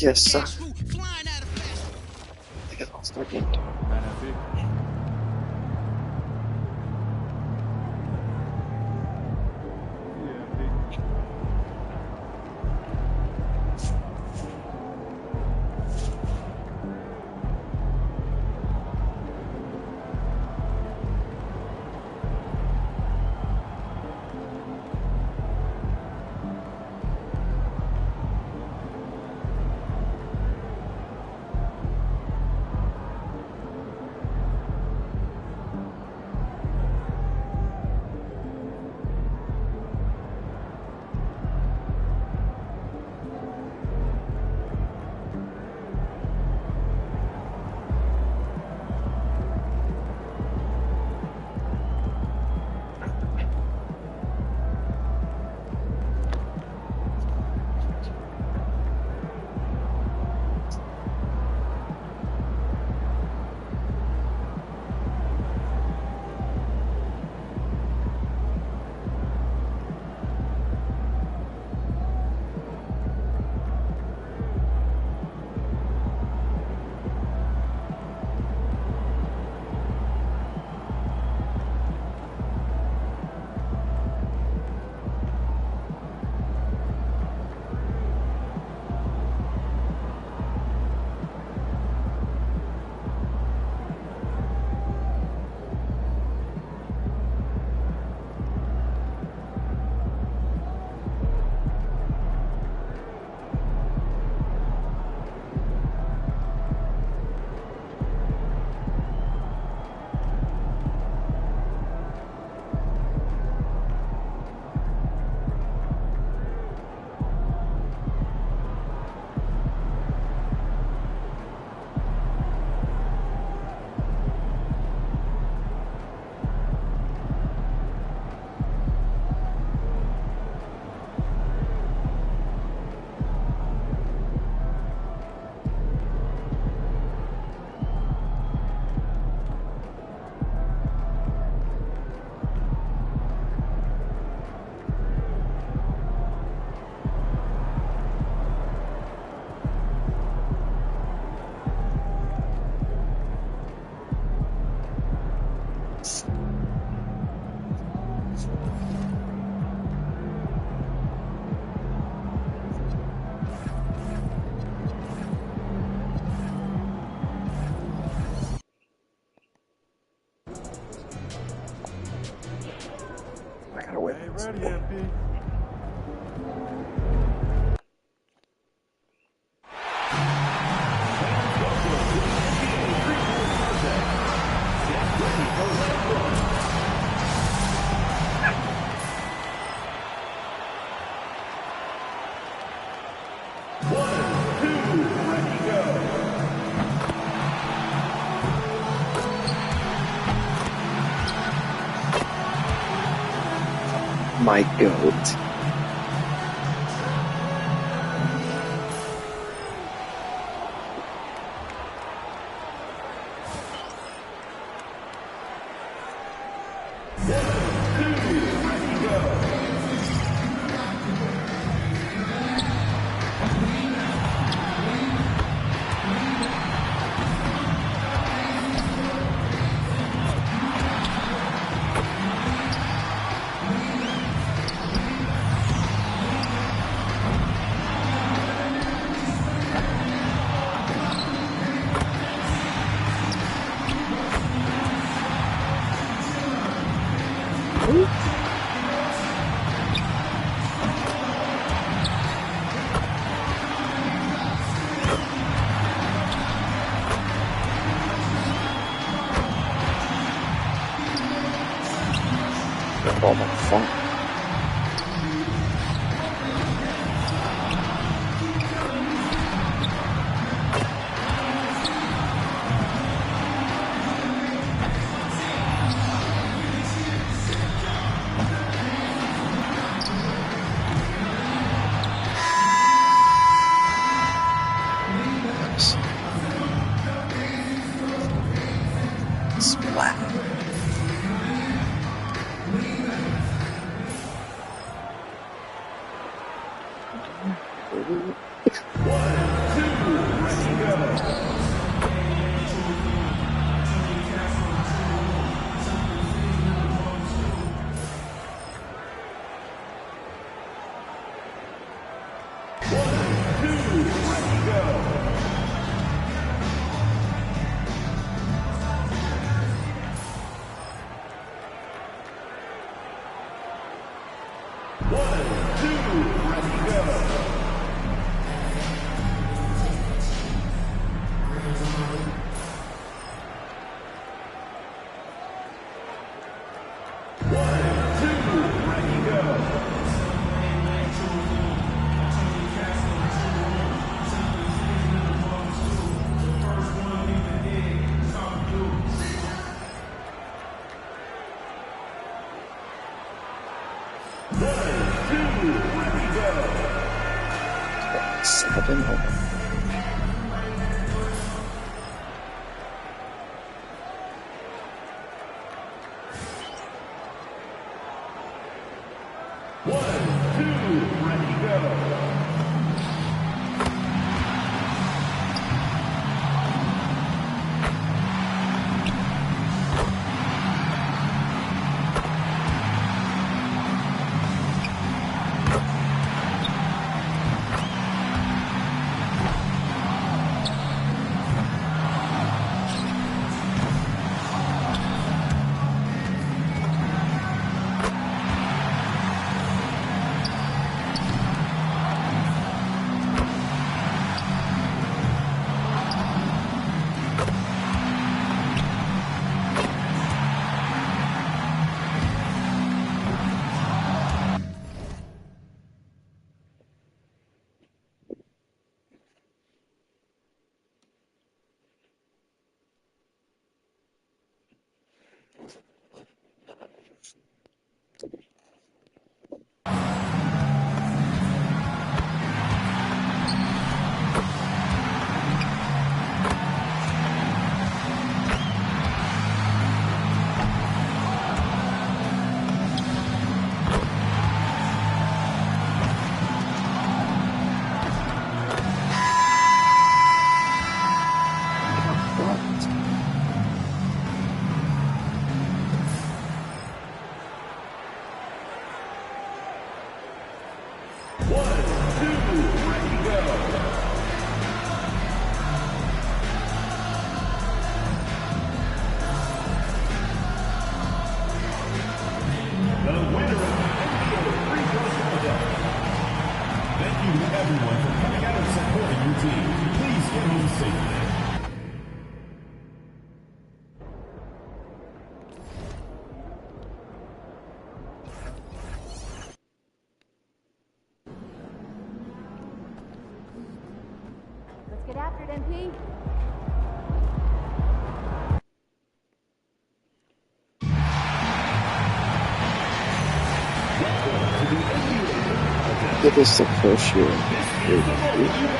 Yes, I think I lost my game. Man FB. Yeah, FB. I gotta win. Hey, ready FB. My goat. Got all my fun. Nice. Splat. Seven. Oh my. Let's get after it, MP. It is the first year in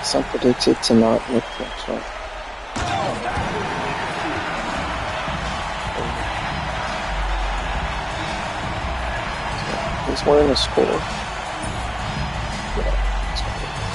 Some predicted to not look next one. He's wearing a score. Yeah, it's okay.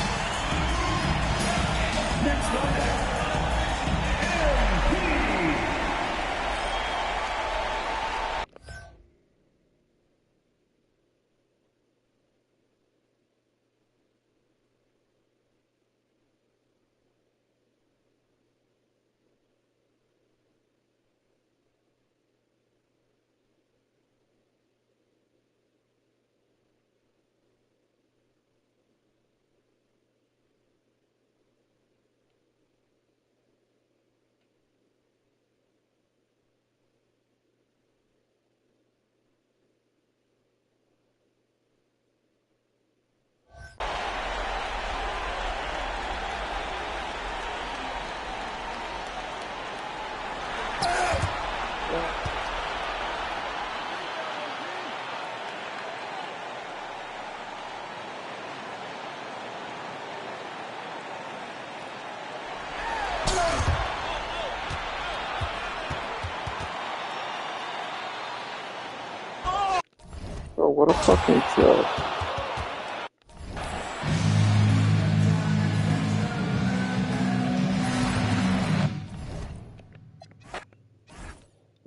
Bro, what a fucking throw.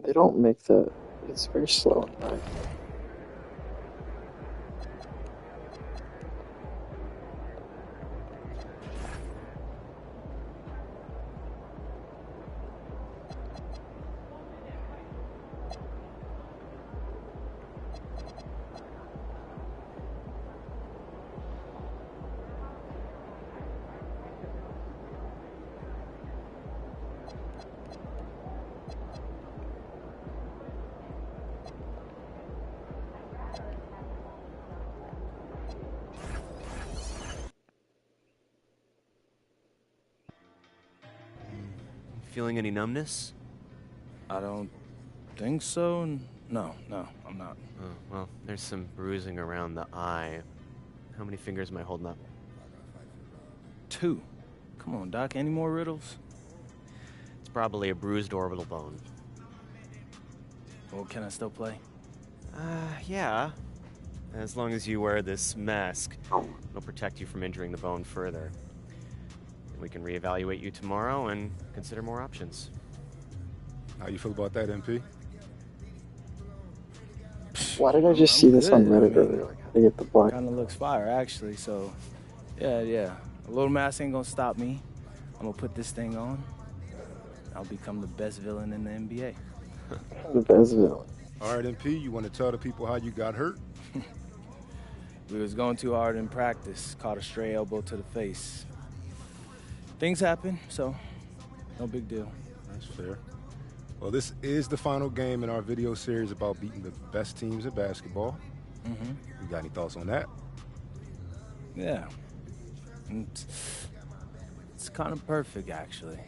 They don't make that. It's very slow and right. Feeling any numbness? I don't think so. No, I'm not. Oh, well, there's some bruising around the eye. How many fingers am I holding up? 2. Come on, Doc. Any more riddles? It's probably a bruised orbital bone. Well, can I still play? Yeah. As long as you wear this mask, it'll protect you from injuring the bone further. We can reevaluate you tomorrow and consider more options. How you feel about that, MP? Why did I just see this on Reddit earlier? Like, how to get the black. Kind of looks fire, actually. So, yeah. A little mask ain't gonna stop me. I'm gonna put this thing on. I'll become the best villain in the NBA. The best villain. All right, MP, you want to tell the people how you got hurt? We was going too hard in practice. Caught a stray elbow to the face. Things happen, so no big deal. That's fair. Well, this is the final game in our video series about beating the best teams in basketball. Mm-hmm. You got any thoughts on that? Yeah. It's kind of perfect, actually.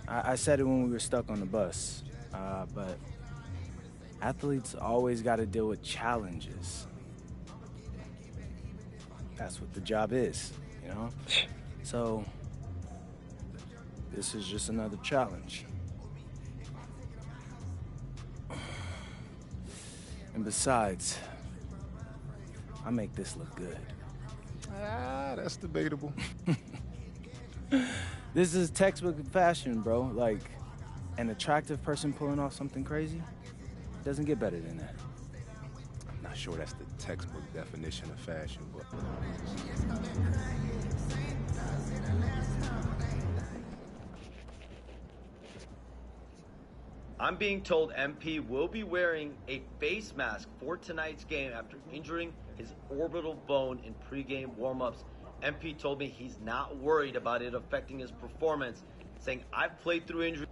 I said it when we were stuck on the bus, but athletes always got to deal with challenges. That's what the job is, you know? So, this is just another challenge. And besides, I make this look good. That's debatable. This is textbook fashion, bro. Like, an attractive person pulling off something crazy doesn't get better than that. I'm not sure that's the textbook definition of fashion, but... I'm being told MP will be wearing a face mask for tonight's game after injuring his orbital bone in pregame warm-ups. MP told me he's not worried about it affecting his performance, saying, "I've played through injury."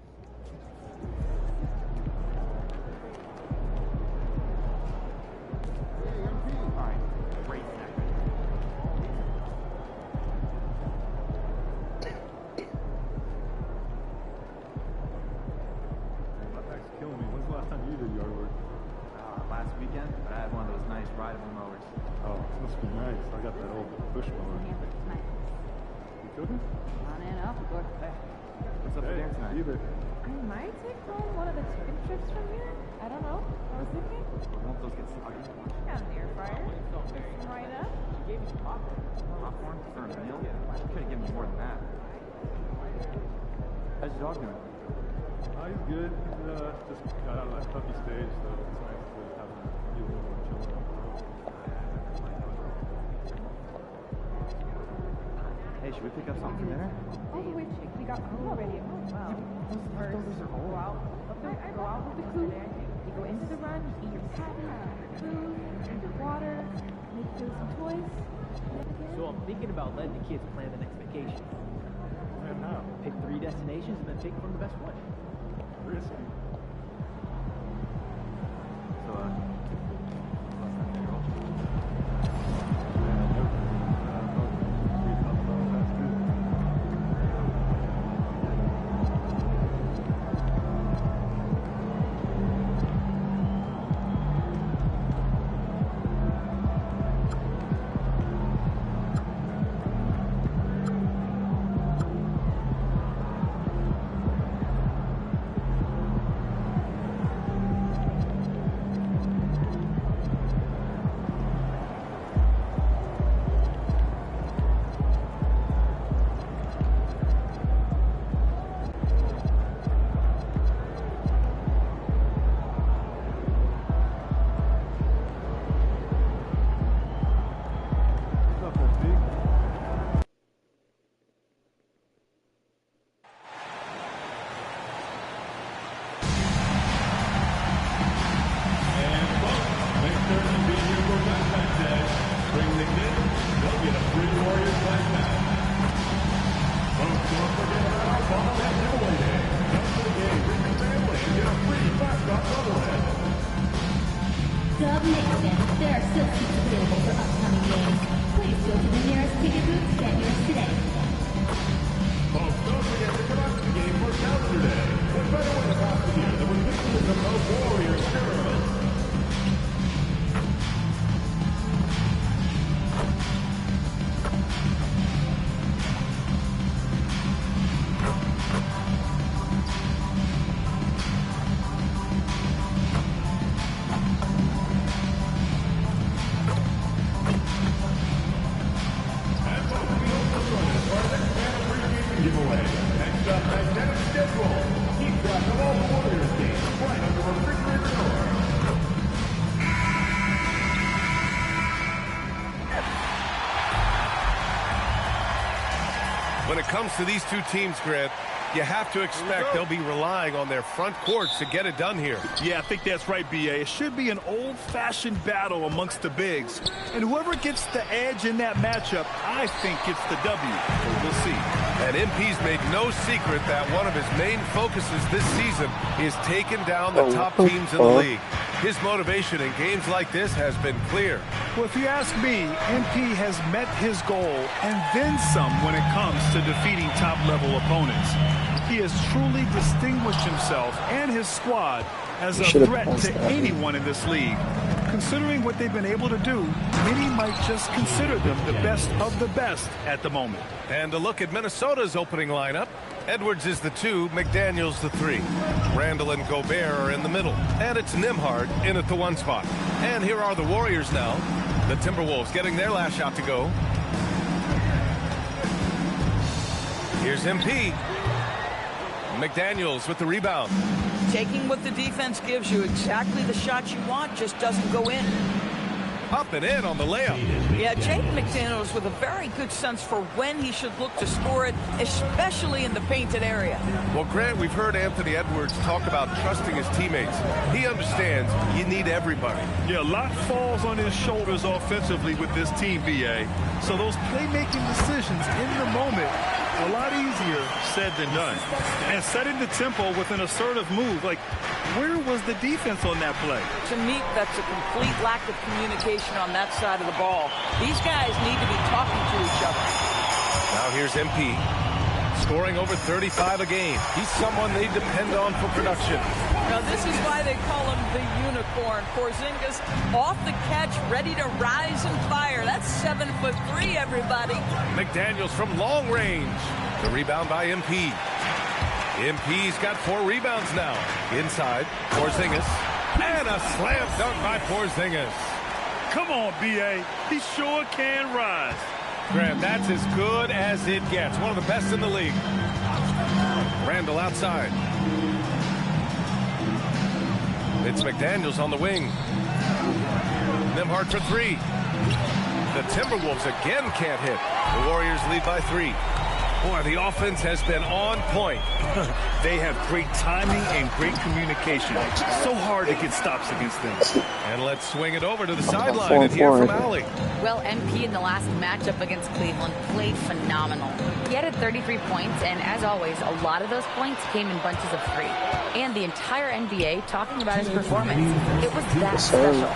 Last weekend, but I had one of those nice rideable mowers. Oh, this must be nice. I got that old push mower. Yeah, but it's nice. You cooking? Come on in, I'll go. Hey, what's up for dinner tonight? Either. I might take home one of the chicken strips from here. I don't know. I was thinking. Won't those get soggy? Got an air fryer. Fix them right up. Gave me some popcorn. Popcorn for a meal? You could have given me more than that. How's your dog doing? Oh, he's good. He's just got out of that puppy stage, so it's nice to have him be a little more chill out. Hey, should we pick up something for dinner? Oh, wait, we got food already. Oh, wow. Those are old. Go out. Go out with the coop. You go into the run, you eat your food, drink your water, make some toys. So I'm thinking about letting the kids plan the next vacation. And how? Pick 3 destinations and then pick from the best one. Risky. So, what's that girl? When it comes to these two teams, Grant, you have to expect they'll be relying on their front courts to get it done here. Yeah, I think that's right, B.A. It should be an old-fashioned battle amongst the bigs. And whoever gets the edge in that matchup, I think gets the W. We'll see. And MP's made no secret that one of his main focuses this season is taking down the top teams in the league. His motivation in games like this has been clear. Well, if you ask me, MP has met his goal and then some when it comes to defeating top-level opponents. He has truly distinguished himself and his squad as a threat to anyone in this league. Considering what they've been able to do, many might just consider them the best of the best at the moment. And a look at Minnesota's opening lineup. Edwards is the 2, McDaniels the 3. Randall and Gobert are in the middle. And it's Nembhard in at the 1 spot. And here are the Warriors now. The Timberwolves getting their last shot to go. Here's MP. McDaniels with the rebound. Taking what the defense gives you, exactly the shot you want, just doesn't go in. Up and in on the layup. Yeah, Jaden McDaniels with a very good sense for when he should look to score it, especially in the painted area. Well, Grant, we've heard Anthony Edwards talk about trusting his teammates. He understands you need everybody. Yeah, a lot falls on his shoulders offensively with this team, BA. So those playmaking decisions in the moment, a lot easier said than done. And setting the tempo with an assertive move, like, where was the defense on that play? To me, that's a complete lack of communication on that side of the ball. These guys need to be talking to each other. Now here's MP, scoring over 35 a game. He's someone they depend on for production. Now this is why they call him the unicorn. Porzingis off the catch, ready to rise and fire. That's 7'3", everybody. McDaniels from long range. The rebound by MP. MP's got 4 rebounds now. Inside, Porzingis. And a slam dunk by Porzingis. Come on, B.A. He sure can rise. Graham, that's as good as it gets. One of the best in the league. Randall outside. It's McDaniels on the wing. Nembhard for 3. The Timberwolves again can't hit. The Warriors lead by 3. Boy, the offense has been on point. They have great timing and great communication. So hard to get stops against them. And let's swing it over to the sideline and hear from Allie. Well, MP in the last matchup against Cleveland played phenomenal. He had 33 points, and as always, a lot of those points came in bunches of 3. And the entire NBA talking about his performance. It was that special.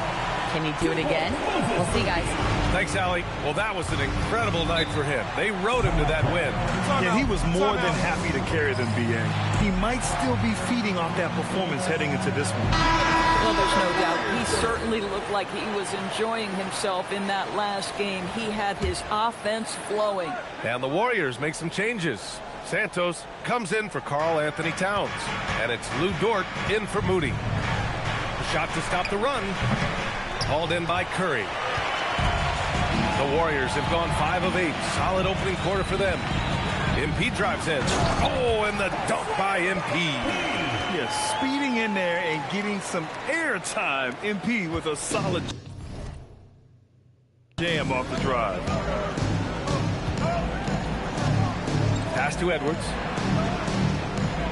Can he do it again? We'll see, guys. Thanks, Allie. Well, that was an incredible night for him. They rode him to that win. Yeah, he was more than happy to carry them, B.A. He might still be feeding off that performance heading into this one. Well, there's no doubt. He certainly looked like he was enjoying himself in that last game. He had his offense flowing. And the Warriors make some changes. Santos comes in for Karl Anthony Towns. And it's Lou Dort in for Moody. The shot to stop the run. Called in by Curry. The Warriors have gone 5 of 8. Solid opening quarter for them. MP drives in. Oh, and the dunk by MP. Yeah, speeding in there and getting some air time. MP with a solid jam off the drive. Pass to Edwards.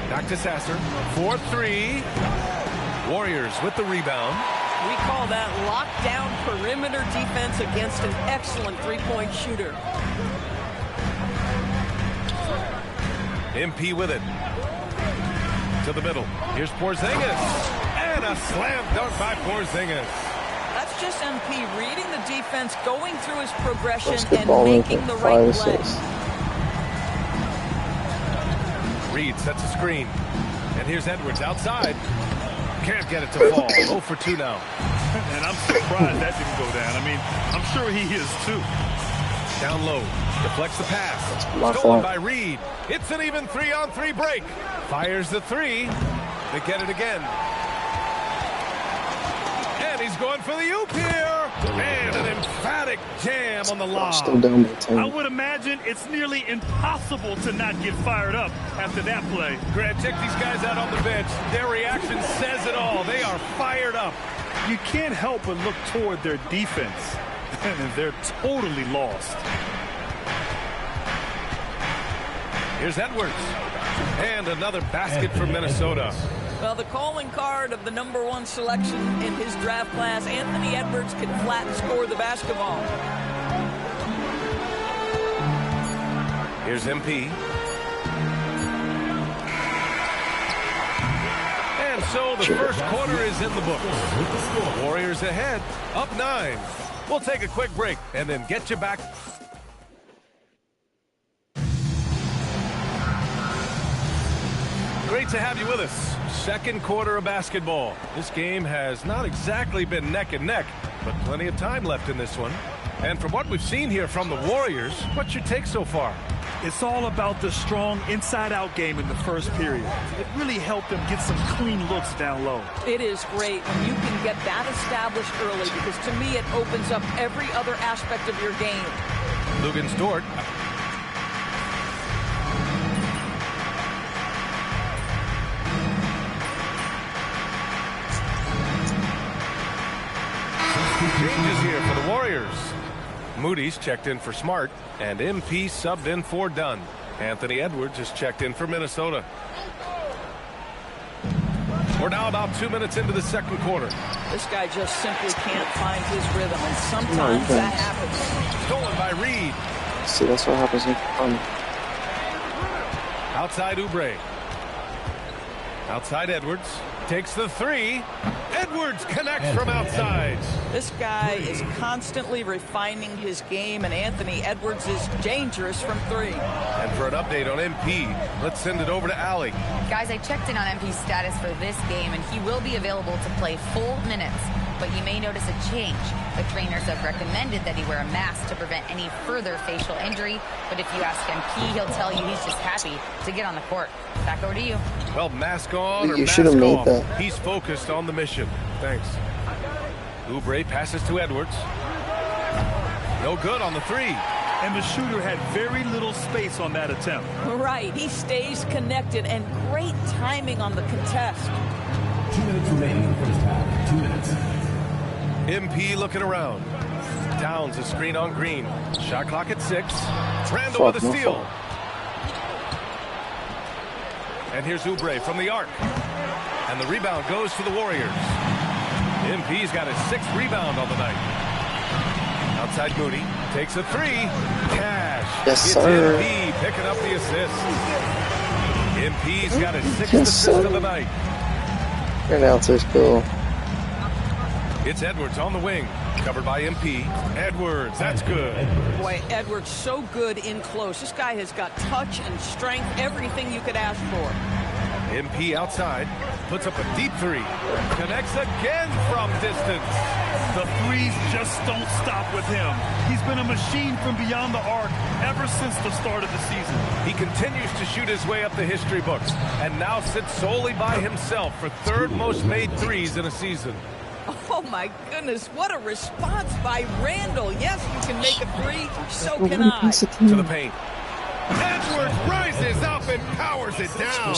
Back to Sasser. 4-3. Warriors with the rebound. We call that lockdown perimeter defense against an excellent three-point shooter. MP with it. To the middle. Here's Porzingis. And a slam dunk by Porzingis. That's just MP reading the defense, going through his progression, and making the right play. Reed sets a screen. And here's Edwards outside. Can't get it to fall. 0 for 2 now. And I'm surprised that didn't go down. I mean, I'm sure he is too. Down low. Deflects the pass. Stolen by Reed. It's an even 3-on-3 break. Fires the 3. They get it again. And he's going for the oop here. And an emphatic jam on the lob. Still down by 10. I would imagine it's nearly impossible to not get fired up after that play. Grant, check these guys out on the bench. Their reaction says it all. They are fired up. You can't help but look toward their defense. And they're totally lost. Here's Edwards. And another basket for Minnesota. Well, the calling card of the #1 selection in his draft class, Anthony Edwards, can flat score the basketball. Here's MP. And so the first quarter is in the books. Warriors ahead, up 9. We'll take a quick break and then get you back. Great to have you with us. Second quarter of basketball. This game has not exactly been neck and neck, but plenty of time left in this one. And from what we've seen here from the Warriors, what's your take so far? It's all about the strong inside-out game in the first period. It really helped them get some clean looks down low. It is great when you can get that established early, because to me it opens up every other aspect of your game. Luguentz Dort. Changes here for the Warriors. Moody's checked in for Smart, and MP subbed in for Dunn. Anthony Edwards is checked in for Minnesota. We're now about 2 minutes into the second quarter. This guy just simply can't find his rhythm, and sometimes that happens. Stolen by Reed. See, that's what happens when Outside Oubre. Outside Edwards. Takes the 3. Edwards connects from outside. This guy is constantly refining his game, and Anthony Edwards is dangerous from 3. And for an update on MP, let's send it over to Allie. Guys, I checked in on MP's status for this game, and he will be available to play full minutes. But you may notice a change. The trainers have recommended that he wear a mask to prevent any further facial injury. But if you ask MP, he'll tell you he's just happy to get on the court. Back over to you. Well, mask on or You mask should have made off. that. He's focused on the mission. Thanks. Oubre passes to Edwards. No good on the 3. And the shooter had very little space on that attempt. Right, he stays connected, and great timing on the contest. 2 minutes remaining in the first half. 2 minutes. MP looking around. Downs a screen on Green. Shot clock at 6. Randall with a steal. And here's Oubre from the arc. And the rebound goes to the Warriors. MP's got his 6th rebound on the night. Outside Moody. Takes a 3. Cash. Yes, it's sir. MP picking up the assist. MP's got his 6th Yes, assist sir. of the night. Your announcer's cool. It's Edwards on the wing. Covered by MP. Edwards, that's good. Boy, Edwards so good in close. This guy has got touch and strength, everything you could ask for. MP outside. Puts up a deep 3. Connects again from distance. The threes just don't stop with him. He's been a machine from beyond the arc ever since the start of the season. He continues to shoot his way up the history books and now sits solely by himself for 3rd most made 3s in a season. Oh my goodness, what a response by Randall. Yes, you can make a 3, so can I. To the paint. Edwards rises up and powers it down.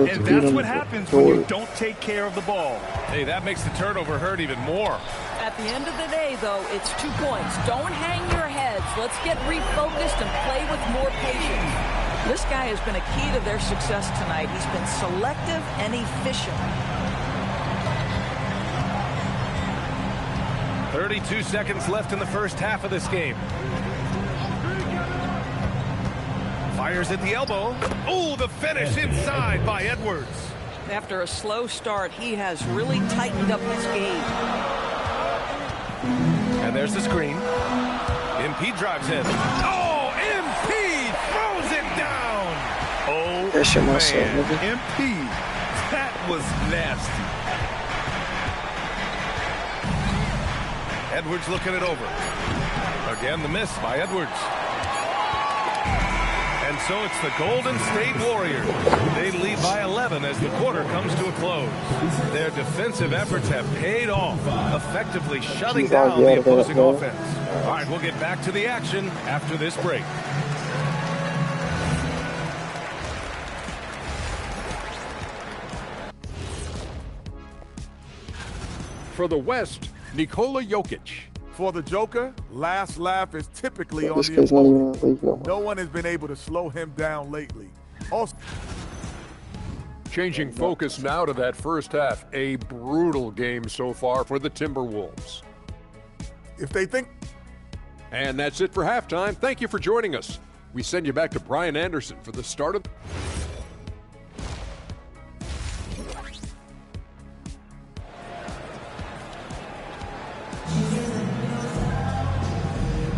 And that's what happens when you don't take care of the ball. Hey, that makes the turnover hurt even more. At the end of the day, though, it's 2 points. Don't hang your heads. Let's get refocused and play with more patience. This guy has been a key to their success tonight. He's been selective and efficient. 32 seconds left in the first half of this game. Fires at the elbow. Oh, the finish inside by Edwards. After a slow start, he has really tightened up his game. And there's the screen. MP drives in. Oh, MP throws it down. Oh, That shit must man. have, nigga. MP, that was nasty. Edwards looking it over. Again, the miss by Edwards. And so it's the Golden State Warriors. They lead by 11 as the quarter comes to a close. Their defensive efforts have paid off, effectively shutting down the opposing offense. All right, we'll get back to the action after this break. For the West, Nikola Jokic. For the Joker, last laugh is typically on This the kid's not even in opponent. the league no more. No one has been able to slow him down lately. Also, Changing focus now to that first half. A brutal game so far for the Timberwolves. if they think And that's it for halftime. Thank you for joining us. We send you back to Brian Anderson for the start of...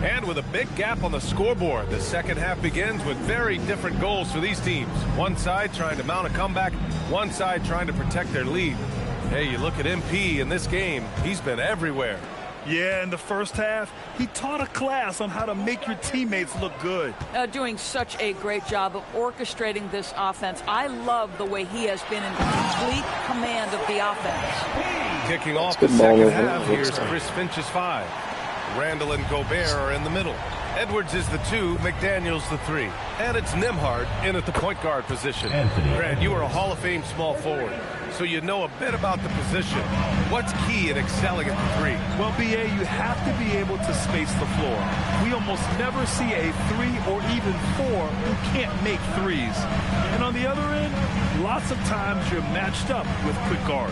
And with a big gap on the scoreboard, the second half begins with very different goals for these teams. One side trying to mount a comeback, one side trying to protect their lead. Hey, you look at MP in this game, he's been everywhere. Yeah, in the first half, he taught a class on how to make your teammates look good. Doing such a great job of orchestrating this offense. I love the way he has been in complete command of the offense. Kicking off the second half, here's Chris Finch's 5. Randall and Gobert are in the middle. Edwards is the 2, McDaniels the 3. And it's Nembhard in at the point guard position. Grant, you are a Hall of Fame small forward, so you know a bit about the position. What's key in excelling at the 3? Well, BA, you have to be able to space the floor. We almost never see a 3 or even 4 who can't make threes. And on the other end, lots of times you're matched up with quick guards.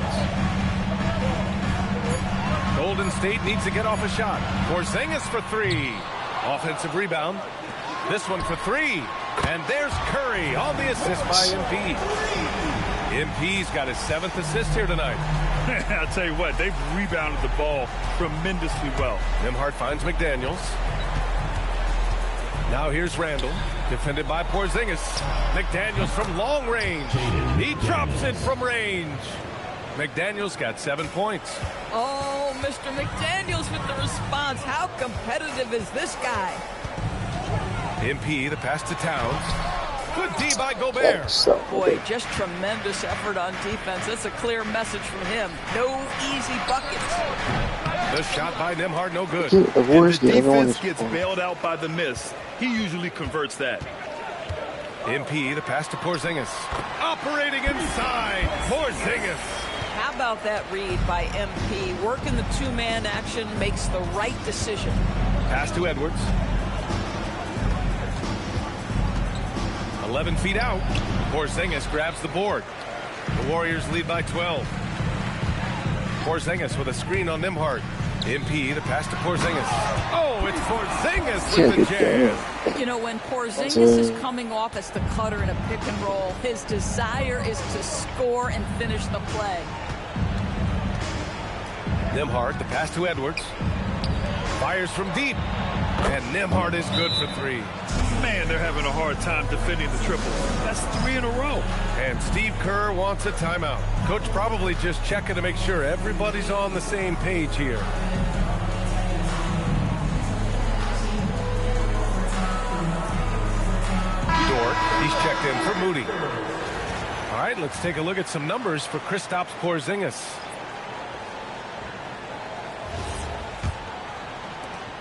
Golden State needs to get off a shot. Porzingis for 3. Offensive rebound. This one for 3. And there's Curry on the assist by MP. MP's got his 7th assist here tonight. I'll tell you what, they've rebounded the ball tremendously well. Nembhard finds McDaniels. Now here's Randall, defended by Porzingis. McDaniels from long range. He drops it from range. McDaniels got 7 points. Oh, Mr. McDaniels with the response. How competitive is this guy? MP, the pass to Towns. Good D by Gobert. Boy, just tremendous effort on defense. That's a clear message from him. No easy buckets. The shot by Nembhard, no good. The Warriors If the get everyone defense is gets bailed out by the miss, he usually converts that. MP, the pass to Porzingis. Operating inside, Porzingis. How about that read by MP? Working the two-man action, makes the right decision. Pass to Edwards. 11 feet out. Porzingis grabs the board. The Warriors lead by 12. Porzingis with a screen on Nembhard. MP, the pass to Porzingis. Oh, it's Porzingis with the jam. You know, when Porzingis is coming off as the cutter in a pick and roll, his desire is to score and finish the play. Nembhard, the pass to Edwards. Fires from deep. And Nembhard is good for 3. Man, they're having a hard time defending the triple. That's 3 in a row. And Steve Kerr wants a timeout. Coach probably just checking to make sure everybody's on the same page here. Dort, he's checked in for Moody. All right, let's take a look at some numbers for Kristaps Porzingis.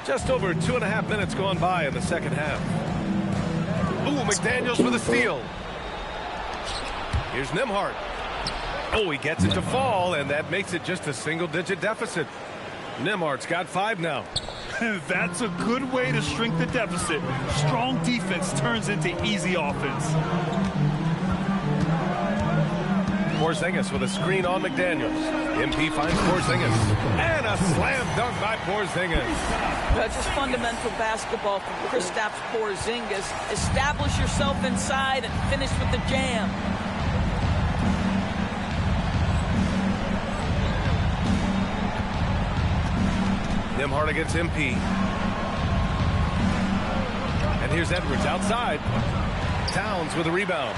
Just over 2.5 minutes gone by in the second half. Ooh, McDaniels with a steal. Here's Nembhard. Oh, he gets it to fall, and that makes it just a single-digit deficit. Nembhard's got 5 now. That's a good way to shrink the deficit. Strong defense turns into easy offense. Porzingis with a screen on McDaniels. MP finds Porzingis. And a slam dunk by Porzingis. That's just fundamental basketball from Kristaps Porzingis. Establish yourself inside and finish with the jam. Nembhard against MP. And here's Edwards outside. Towns with a rebound.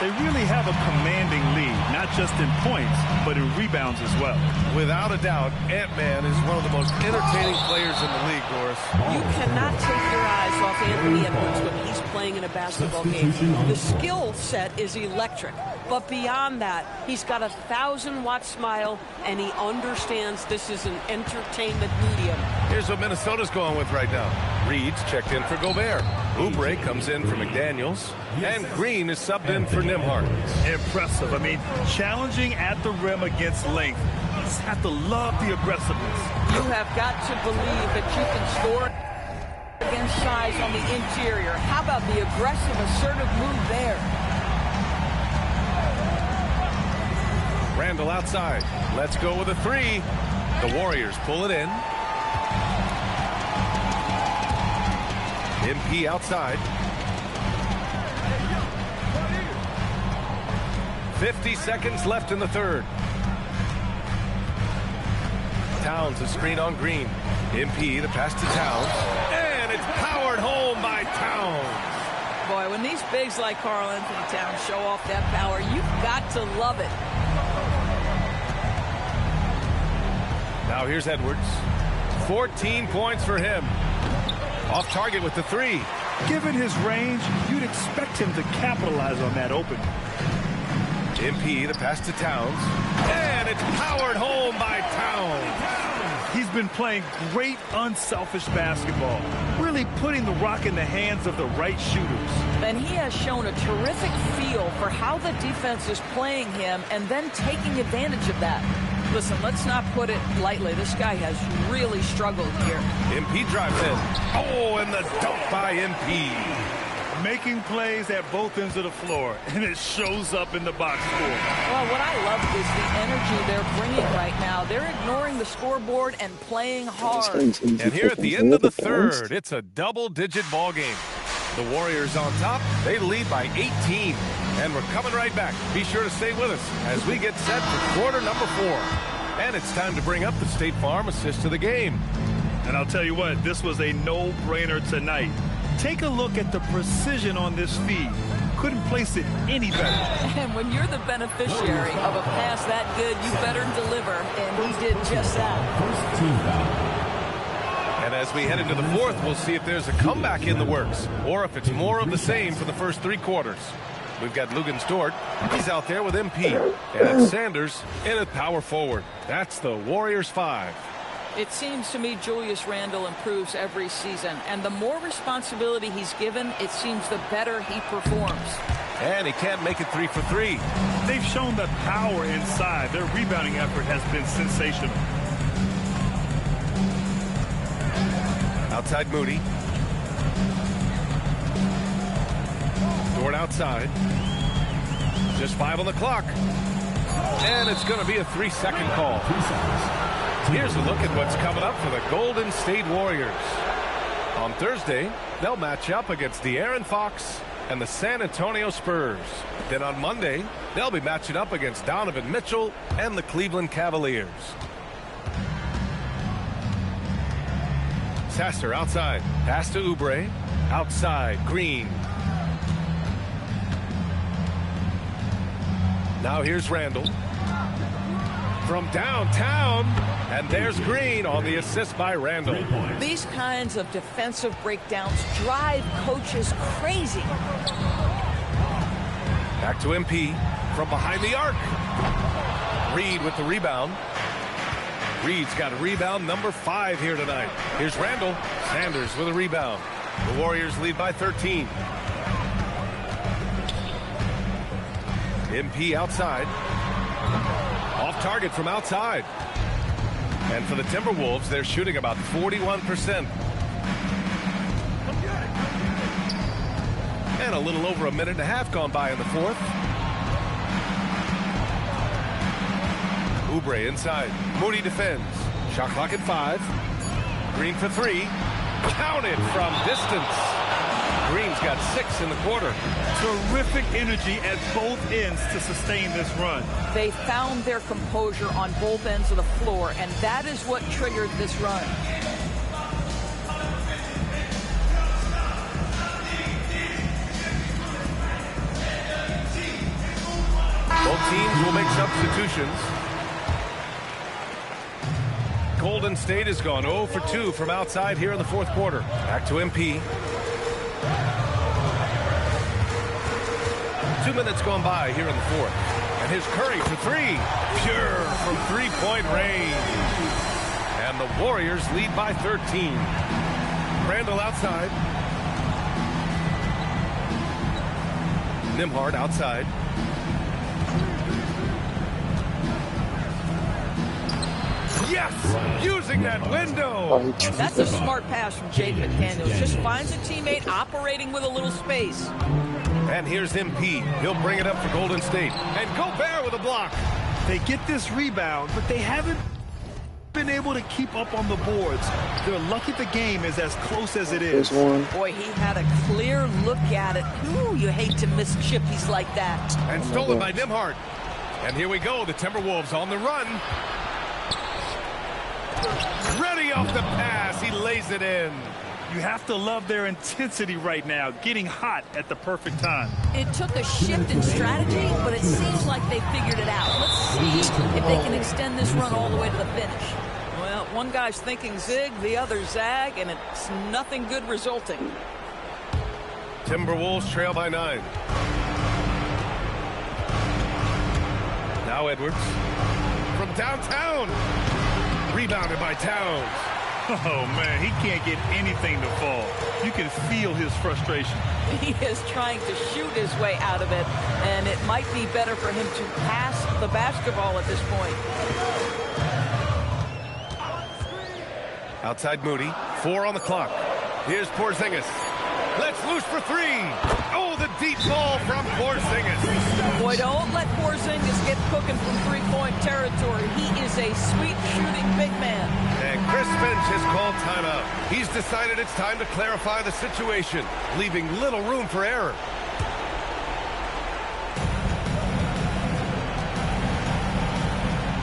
They really have a commanding lead, not just in points, but in rebounds as well. Without a doubt, Ant-Man is one of the most entertaining players in the league, Doris. You cannot take your eyes off Anthony Edwards when he's playing in a basketball game. The skill set is electric, but beyond that, he's got a 1,000-watt smile, and he understands this is an entertainment medium. Here's what Minnesota's going with right now. Reed's checked in for Gobert. Oubre comes in for McDaniels. And Green is subbed in for Nembhard. Impressive. I mean, challenging at the rim against length. just have to love the aggressiveness. You have got to believe that you can score against size on the interior. How about the aggressive, assertive move there? Randall outside. Let's go with a three. The Warriors pull it in. MP outside. 50 seconds left in the third. Towns a screen on Green. MP the pass to Towns. And it's powered home by Towns. Boy, when these bigs like Karl Anthony Towns show off that power, you've got to love it. Now here's Edwards. 14 points for him. Off target with the three. Given his range, you'd expect him to capitalize on that opening. MP the pass to Towns. And it's powered home by Towns. He's been playing great unselfish basketball, really putting the rock in the hands of the right shooters. And he has shown a terrific feel for how the defense is playing him and then taking advantage of that. Listen, let's not put it lightly. This guy has really struggled here. MP drives in. Oh, and the dunk by MP. Making plays at both ends of the floor, and it shows up in the box score. Well, what I love is the energy they're bringing right now. They're ignoring the scoreboard and playing hard. And here at the end of the third, it's a double-digit ball game. The Warriors on top. They lead by 18. And we're coming right back. Be sure to stay with us as we get set for quarter number 4. And it's time to bring up the State Farm assist to the game. And I'll tell you what, this was a no-brainer tonight. Take a look at the precision on this feed. Couldn't place it any better. And when you're the beneficiary of a pass that good, you better deliver. And he did just that. And as we head into the fourth, we'll see if there's a comeback in the works or if it's more of the same for the first 3 quarters. We've got Luguentz Dort. He's out there with MP. And it's Sanders in at power forward. That's the Warriors 5. It seems to me Julius Randle improves every season. And the more responsibility he's given, it seems the better he performs. And he can't make it 3 for 3. They've shown the power inside. Their rebounding effort has been sensational. Outside Moody. Dort outside. Just 5 on the clock. And it's going to be a 3-second call. Here's a look at what's coming up for the Golden State Warriors. On Thursday, they'll match up against De'Aaron Fox and the San Antonio Spurs. Then on Monday, they'll be matching up against Donovan Mitchell and the Cleveland Cavaliers. Sasser outside. Pass to Oubre. Outside, Green. Now here's Randall. From downtown, and there's Green on the assist by Randall. These kinds of defensive breakdowns drive coaches crazy. Back to MP from behind the arc. Reed with the rebound. Reed's got a rebound number 5 here tonight. Here's Randall. Sanders with a rebound. The Warriors lead by 13. MP outside. Off target from outside. And for the Timberwolves, they're shooting about 41%. And a little over a minute and a half gone by in the fourth. Oubre inside. Moody defends. Shot clock at 5. Green for 3. Counted from distance. Green's got 6 in the quarter. Terrific energy at both ends to sustain this run. They found their composure on both ends of the floor, and that is what triggered this run. Both teams will make substitutions. Golden State has gone 0 for 2 from outside here in the fourth quarter. Back to MP. 2 minutes gone by here in the fourth. And here's Curry for 3. Pure from 3-point range. And the Warriors lead by 13. Randall outside. Nembhard outside. Yes! Using that window! Oh, That's a smart pass from Jake McDaniels. Just finds a teammate operating with a little space. And here's MP. He'll bring it up for Golden State. And Gobert with a block. They get this rebound, but they haven't been able to keep up on the boards. They're lucky the game is as close as it is. There's one. Boy, he had a clear look at it. Ooh, you hate to miss chippies like that. And stolen by Nembhard. And here we go, the Timberwolves on the run. Ready off the pass, he lays it in. You have to love their intensity right now, getting hot at the perfect time. It took a shift in strategy, but it seems like they figured it out. Let's see if they can extend this run all the way to the finish. Well, one guy's thinking zig, the other zag, and it's nothing good resulting. Timberwolves trail by 9. Now Edwards. From downtown. Rebounded by Towns. Oh, man, he can't get anything to fall. You can feel his frustration. He is trying to shoot his way out of it, and it might be better for him to pass the basketball at this point. Outside Moody. 4 on the clock. Here's Porzingis. Let's loose for 3. Oh, the deep ball from Porzingis. Boy, don't let Porzingis get cooking from three-point territory. He is a sweet shooting big man. And Chris Finch has called timeout. He's decided it's time to clarify the situation, leaving little room for error.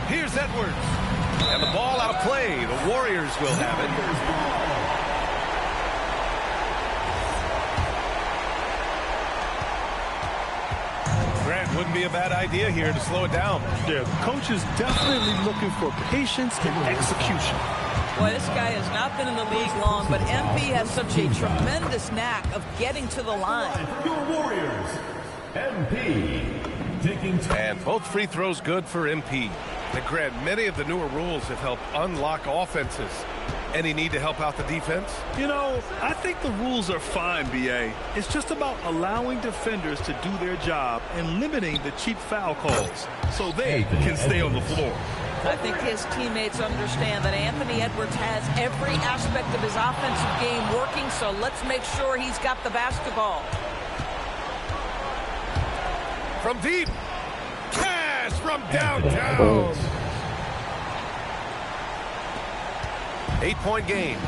Here's Edwards. And the ball out of play. The Warriors will have it. Wouldn't be a bad idea here to slow it down. Yeah, the coach is definitely looking for patience and execution. Boy, this guy has not been in the league long, but MP has such a tremendous knack of getting to the line. Your Warriors, MP. And both free throws good for MP. Now, Grant, many of the newer rules have helped unlock offenses. Any need to help out the defense? You know, I think the rules are fine, B.A. It's just about allowing defenders to do their job and limiting the cheap foul calls so they can stay on the floor. I think his teammates understand that Anthony Edwards has every aspect of his offensive game working, so let's make sure he's got the basketball. From deep. Cash from downtown. 8-point game.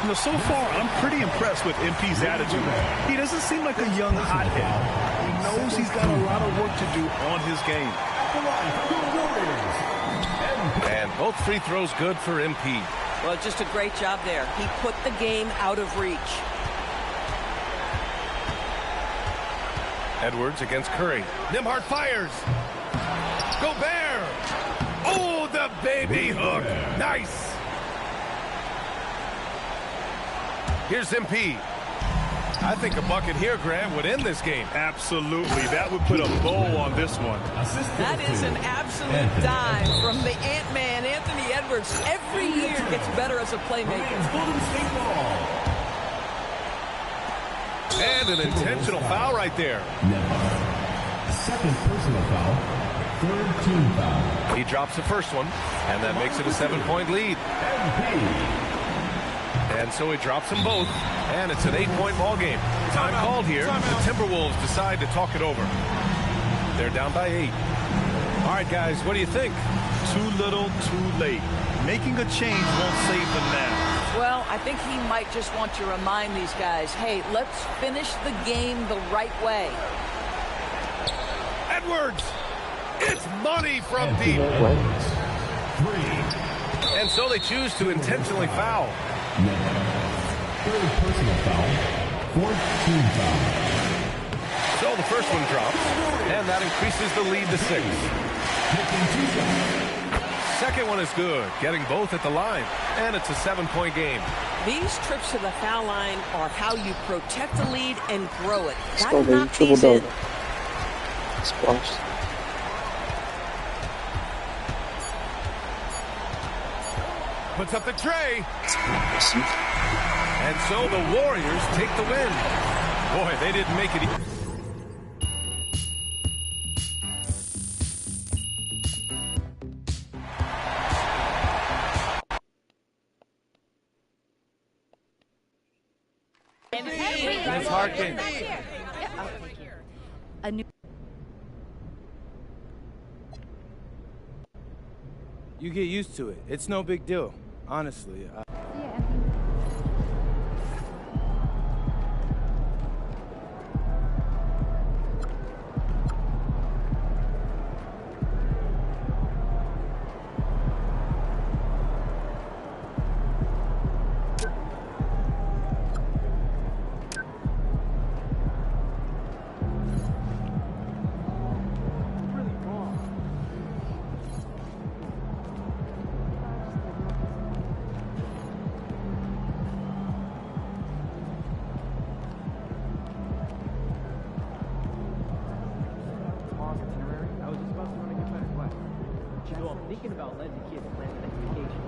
You know, so far, I'm pretty impressed with MP's attitude. He doesn't seem like a young hothead. He knows he's got a lot of work to do on his game. And both free throws good for MP. Well, just a great job there. He put the game out of reach. Edwards against Curry. Nembhard fires. Gobert. Oh, the baby hook. Nice. Here's MP. I think a bucket here, Grant, would end this game. Absolutely. That would put a bow on this one. That is an absolute dime from the Ant-Man, Anthony Edwards. Every year gets better as a playmaker. And an intentional foul right there. Second personal foul. Third team foul. He drops the first one, and that makes it a 7-point lead. And so he drops them both, and it's an 8-point ball game. Time called here. The Timberwolves decide to talk it over. They're down by 8. All right, guys, what do you think? Too little, too late. Making a change won't save them now. Well, I think he might just want to remind these guys, hey, let's finish the game the right way. Edwards! It's money from deep. And so they choose to intentionally foul. Third personal foul. Fourth team foul. So the first one drops, and that increases the lead to 6. Second one is good, getting both at the line, and it's a 7-point game. These trips to the foul line are how you protect the lead and grow it. Let's go, baby. Triple double. Splash. Puts up the tray. And so the Warriors take the win. Boy, they didn't make it easy. Miss Harkin. A new. You get used to it. It's no big deal, honestly. So I'm thinking about letting the kids plan the next vacation.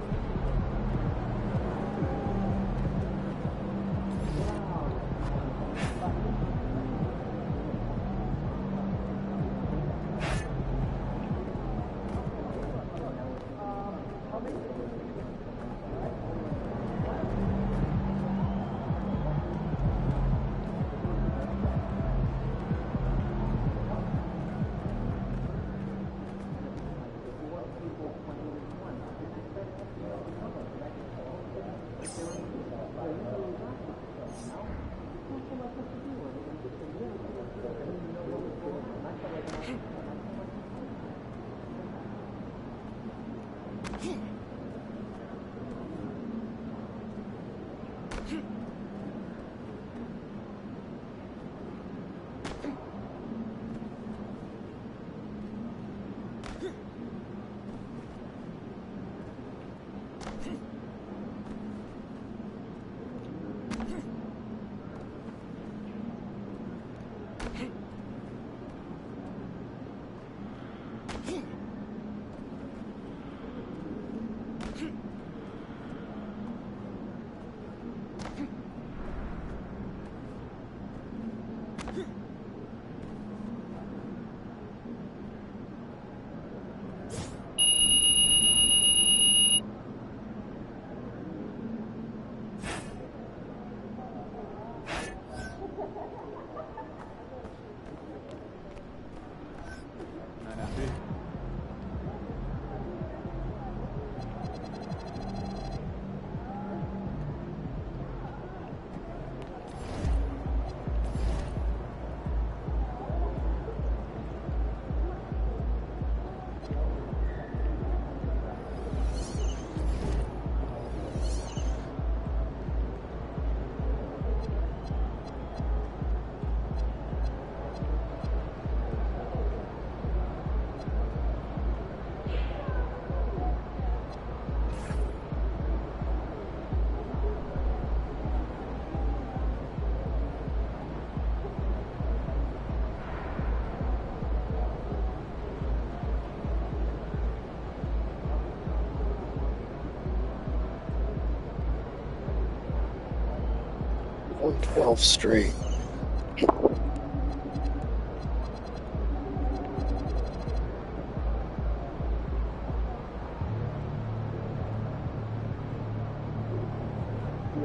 Won 12 straight.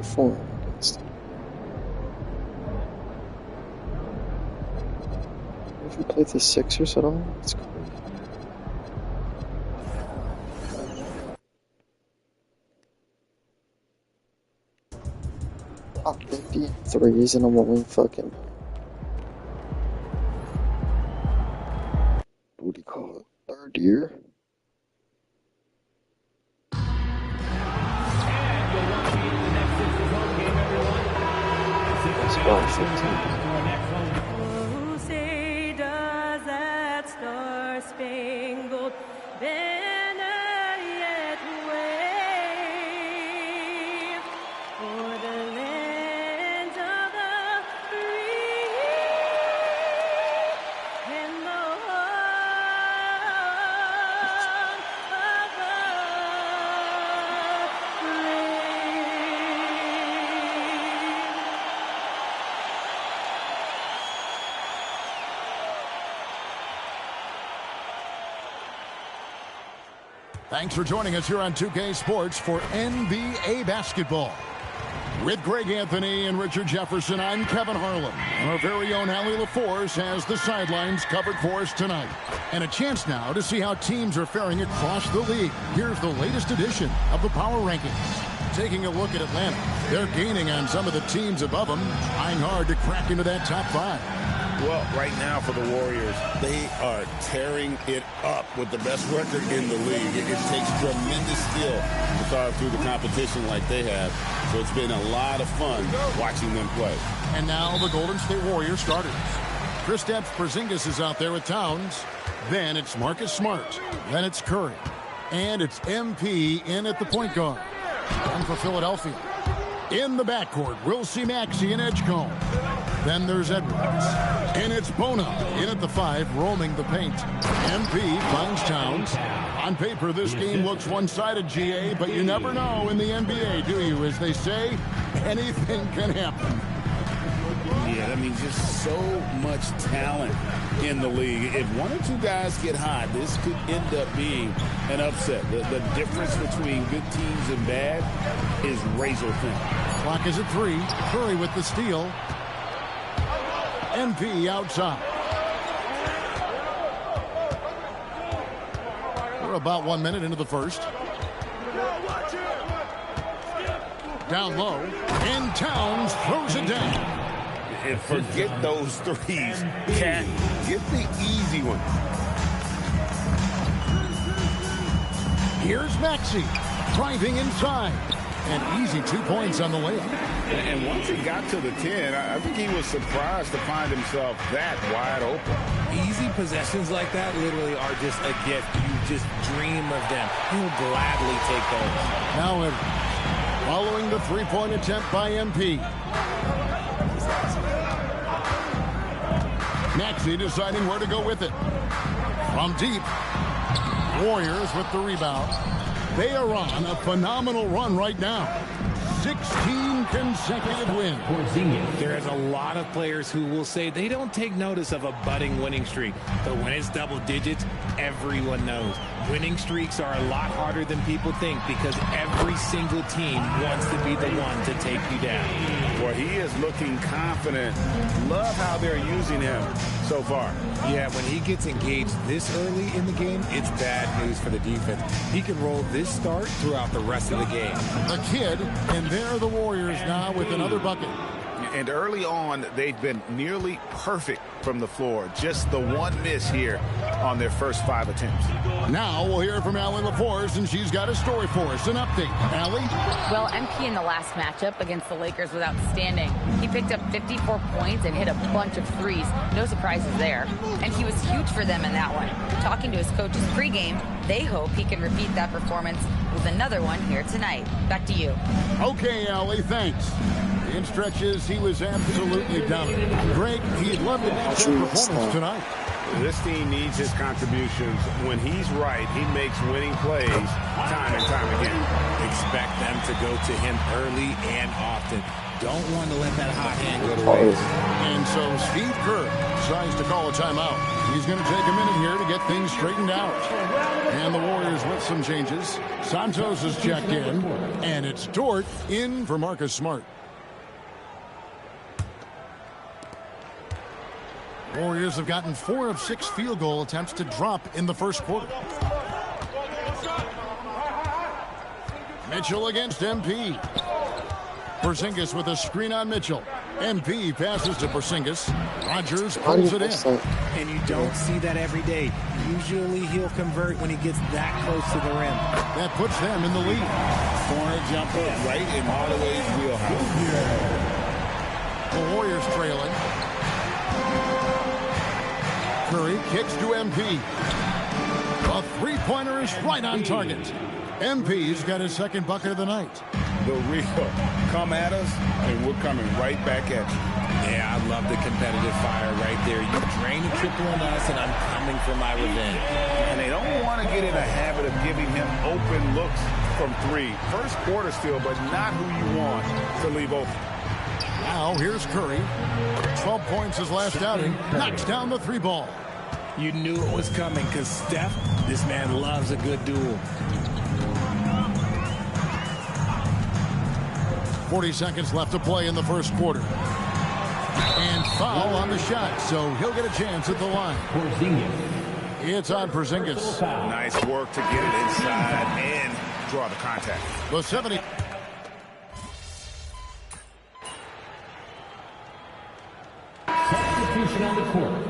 Four against. Have you played the Sixers at all? It's crazy. Top 50 threes and I'm only fucking what do you call it? Third year? Oh, say does that star-spangled banner yet wave for the land of the free and the home of the Thanks for joining us here on 2K Sports for NBA basketball. With Greg Anthony and Richard Jefferson, I'm Kevin Harlan. And our very own Allie LaForce has the sidelines covered for us tonight. And a chance now to see how teams are faring across the league. Here's the latest edition of the Power Rankings. Taking a look at Atlanta, they're gaining on some of the teams above them, trying hard to crack into that top 5. Well, right now for the Warriors, they are tearing it up with the best record in the league. It takes tremendous skill to carve through the competition like they have. So it's been a lot of fun watching them play. And now the Golden State Warriors starters. Kristaps Porzingis is out there with Towns. Then it's Marcus Smart. Then it's Curry. And it's MP in at the point guard. And for Philadelphia, in the backcourt, we'll see Maxey and Edgecombe. Then there's Edwards. And it's Bono in at the 5, roaming the paint. MP finds Towns. On paper, this game looks one-sided, GA, but you never know in the NBA, do you? As they say, anything can happen. Yeah, I mean, just so much talent in the league. If one or two guys get hot, this could end up being an upset. The difference between good teams and bad is razor thin. Clock is at 3. Curry with the steal. MP outside. We're about 1 minute into the first. Down low, and Towns throws it down. And forget those threes. Cat, get the easy one. Here's Maxey driving inside. And easy 2 points on the layup. And once he got to the 10, I think he was surprised to find himself that wide open. Easy possessions like that literally are just a gift. You just dream of them. He'll gladly take those. Now Edwards, following the three-point attempt by MP. Maxey deciding where to go with it. From deep, Warriors with the rebound. They are on a phenomenal run right now. 16 consecutive wins. There's a lot of players who will say they don't take notice of a budding winning streak. But when it's double digits, everyone knows. Winning streaks are a lot harder than people think because every single team wants to be the one to take you down. Well, he is looking confident. Love how they're using him so far. Yeah, when he gets engaged this early in the game, it's bad news for the defense. He can roll this start throughout the rest of the game. The kid, and there are the Warriors now with another bucket. And early on, they've been nearly perfect from the floor. Just the one miss here on their first 5 attempts. Now we'll hear from Allie LaForce, and she's got a story for us. An update. Allie? Well, MP in the last matchup against the Lakers was outstanding. He picked up 54 points and hit a bunch of threes. No surprises there. And he was huge for them in that one. Talking to his coaches pregame, they hope he can repeat that performance with another one here tonight. Back to you. Okay, Allie, thanks. In stretches, he was absolutely dominant. Greg, he'd love to match that performance tonight. This team needs his contributions. When he's right, he makes winning plays time and time again. Expect them to go to him early and often. Don't want to let that hot hand go to waste. And so Steve Kerr decides to call a timeout. He's going to take a minute here to get things straightened out. And the Warriors with some changes. Santos has checked in, and it's Dort in for Marcus Smart. Warriors have gotten 4 of 6 field goal attempts to drop in the first quarter. Mitchell against MP. Porzingis with a screen on Mitchell. MP passes to Porzingis. Rodgers pulls it in. And you don't see that every day. Usually he'll convert when he gets that close to the rim. That puts them in the lead. Corner jumper right in Hardaway's wheelhouse. The Warriors trailing. Curry kicks to MP. A three-pointer is right on target. MP's got his second bucket of the night. The real come at us, and we're coming right back at you. Yeah, I love the competitive fire right there. You drain a triple on us, and I'm coming for my revenge. And they don't want to get in a habit of giving him open looks from 3. First quarter still, but not who you want to leave open. Now here's Curry. 12 points his last outing. Knocks down the 3 ball. You knew it was coming because Steph, this man loves a good duel. 40 seconds left to play in the first quarter. And foul on the shot, so he'll get a chance at the line. It's on Porzingis. Nice work to get it inside and draw the contact. The 70. Substitution on the court.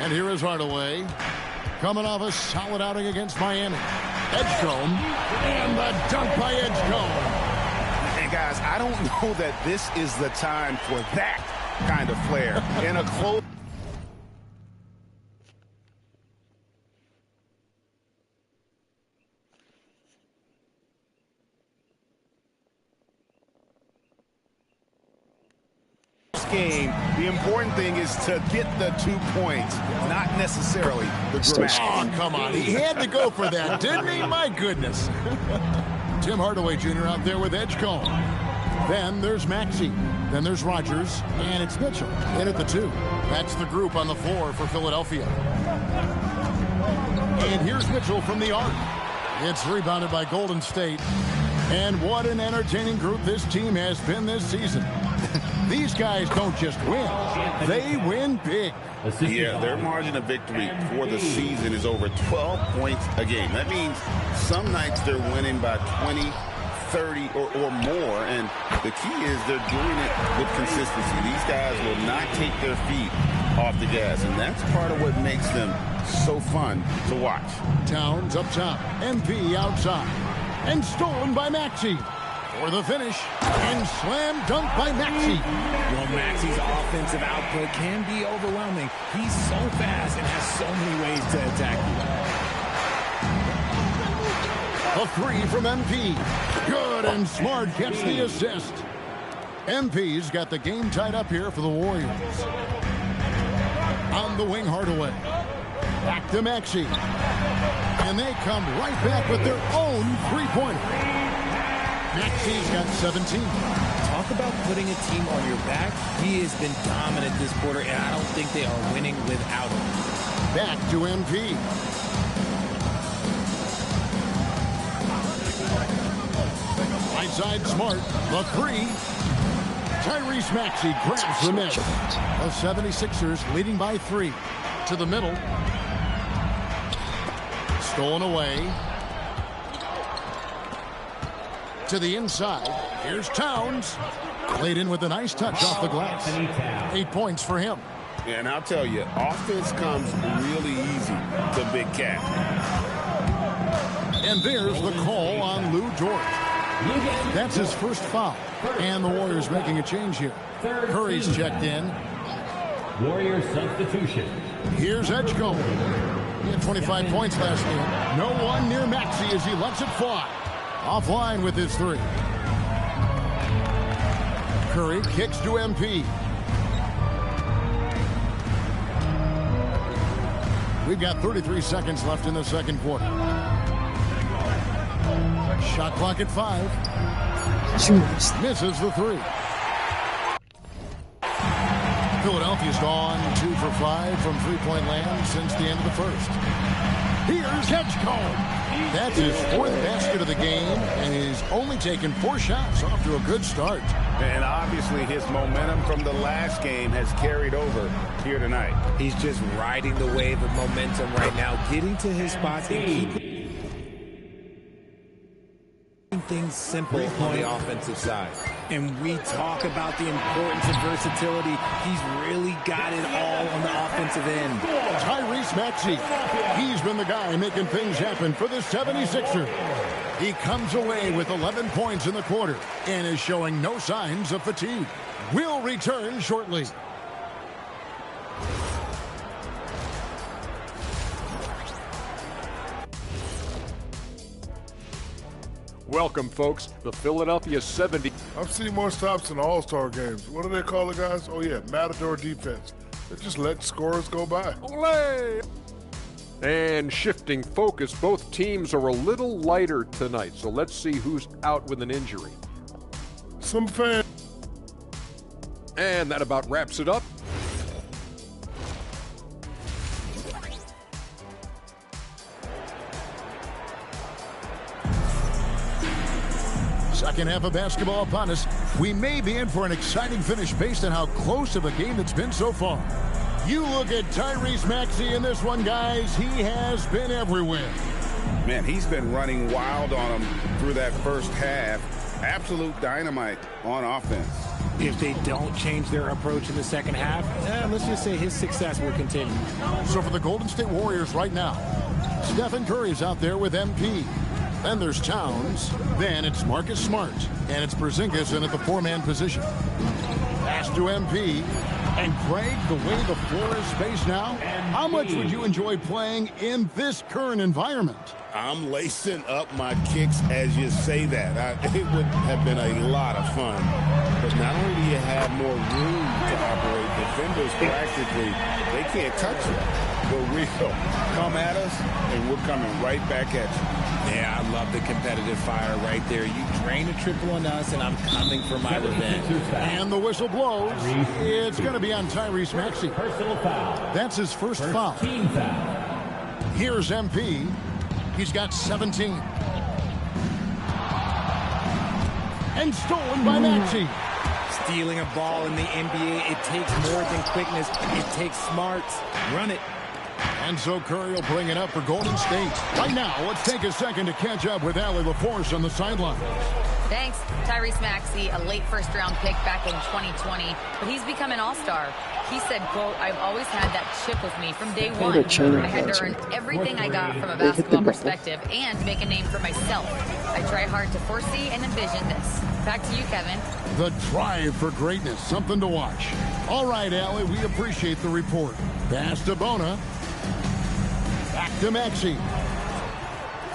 And here is Hardaway, coming off a solid outing against Miami. Edgecombe, and the dunk by Edgecombe. And guys, I don't know that this is the time for that kind of flair in a close. Game, the important thing is to get the 2 points, not necessarily the dramatic. Oh, come on. He had to go for that, didn't he? My goodness. Tim Hardaway Jr. out there with Edgecombe. Then there's Maxey. Then there's Rogers. And it's Mitchell in at the 2. That's the group on the floor for Philadelphia. And here's Mitchell from the arc. It's rebounded by Golden State. And what an entertaining group this team has been this season. These guys don't just win, they win big. Yeah, their margin of victory for the season is over 12 points a game. That means some nights they're winning by 20, 30, or more. And the key is they're doing it with consistency. These guys will not take their feet off the gas, and that's part of what makes them so fun to watch. Towns up top, MP outside, and stolen by Maxey. For the finish, and slam dunk by Maxey. Well, Maxey's offensive output can be overwhelming. He's so fast and has so many ways to attack you. A 3 from MP. Good, and Smart gets the assist. MP's got the game tied up here for the Warriors. On the wing, Hardaway. Back to Maxey. And they come right back with their own three-pointer. Maxey's got 17. Talk about putting a team on your back. He has been dominant this quarter, and I don't think they are winning without him. Back to MP. Right side Smart. The 3. Tyrese Maxey grabs the miss. The 76ers leading by 3. To the middle. Stolen away. To the inside. Here's Towns. Played in with a nice touch off the glass. 8 points for him. Yeah, and I'll tell you, offense comes really easy to Big Cat. And there's the call on Lou Dort. That's his first foul. And the Warriors making a change here. Curry's checked in. Warriors substitution. Here's Edgecombe. He had 25 points last game. No one near Maxey as he lets it fly. Offline with his 3. Curry kicks to MP. We've got 33 seconds left in the second quarter. Shot clock at 5. Misses the 3. Philadelphia's gone 2 for 5 from three-point land since the end of the first. Here's Edgecombe. That's his 4th basket of the game, and he's only taken 4 shots. Off to a good start. And obviously his momentum from the last game has carried over here tonight. He's just riding the wave of momentum right now, getting to his spots and keeping things simple on the offensive side. And we talk about the importance of versatility. He's really got it all on the offensive end. Tyrese Maxey. He's been the guy making things happen for the 76ers. He comes away with 11 points in the quarter and is showing no signs of fatigue. We'll return shortly. Welcome, folks. The Philadelphia 70. I've seen more stops in All-Star games. What do they call the guys? Oh, yeah, Matador defense. They just let scores go by. Olé! And shifting focus, both teams are a little lighter tonight, so let's see who's out with an injury. Some fans. And that about wraps it up. Second half of basketball upon us. We may be in for an exciting finish based on how close of a game it's been so far. You look at Tyrese Maxey in this one, guys. He has been everywhere. Man, he's been running wild on him through that first half. Absolute dynamite on offense. If they don't change their approach in the second half, let's just say his success will continue. So for the Golden State Warriors right now, Stephen Curry's out there with MP. Then there's Towns. Then it's Marcus Smart. And it's Porzingis in at the four-man position. Pass to MP. And Greg, the way the floor is spaced now, how much would you enjoy playing in this current environment? I'm lacing up my kicks as you say that. It would have been a lot of fun. But not only do you have more room to operate, defenders practically, they can't touch you. But we'll come at us, and we're coming right back at you. Yeah, I love the competitive fire right there. You drain a triple on us, and I'm coming for my revenge. And the whistle blows. It's going to be on Tyrese Maxey. Personal foul. That's his first foul. Team foul. Here's MP. He's got 17. And stolen by Maxey. Stealing a ball in the NBA, it takes more than quickness. It takes smarts. Run it. And so Curry will bring it up for Golden State. Right now, let's take a second to catch up with Allie LaForce on the sideline. Thanks, Tyrese Maxey, a late first-round pick back in 2020, but he's become an all-star. He said, quote, "I've always had that chip with me from day one. I had to earn everything I got from a basketball perspective and make a name for myself. I try hard to foresee and envision this." Back to you, Kevin. The drive for greatness, something to watch. All right, Allie, we appreciate the report. Pass to Bona. Back to Maxey.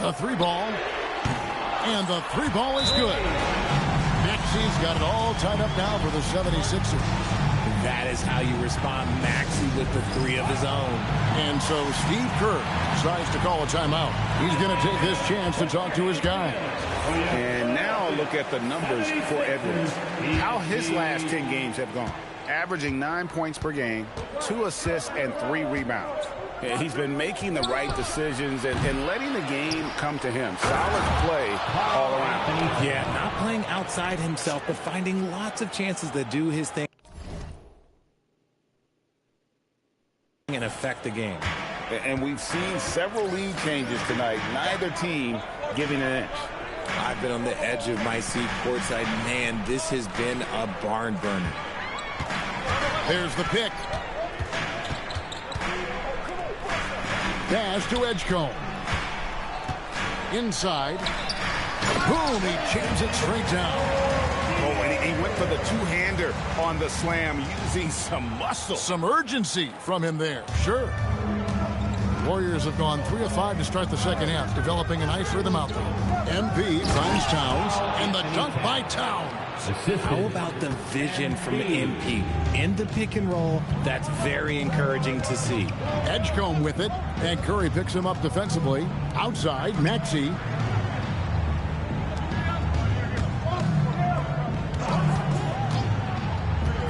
The three ball. And the three ball is good. Maxey's got it all tied up now for the 76ers. That is how you respond. Maxey with the three of his own. And so Steve Kerr decides to call a timeout. He's going to take this chance to talk to his guys. And now look at the numbers for Edwards. How his last 10 games have gone. Averaging 9 points per game, 2 assists, and 3 rebounds. He's been making the right decisions and letting the game come to him. Solid play all around. Yeah, not playing outside himself, but finding lots of chances to do his thing and affect the game. And we've seen several lead changes tonight. Neither team giving an inch. I've been on the edge of my seat courtside. Man, this has been a barn burner. There's the pick. Pass to Edgecombe. Inside. Boom, he jams it straight down. Oh, and he went for the two-hander on the slam, using some muscle. Some urgency from him there, sure. Warriors have gone 3 of 5 to start the second half, developing a nice rhythm out there. MP finds Towns, and the dunk by Towns. How about the vision from MP? In the pick and roll, that's very encouraging to see. Edgecombe with it, and Curry picks him up defensively. Outside, Maxey.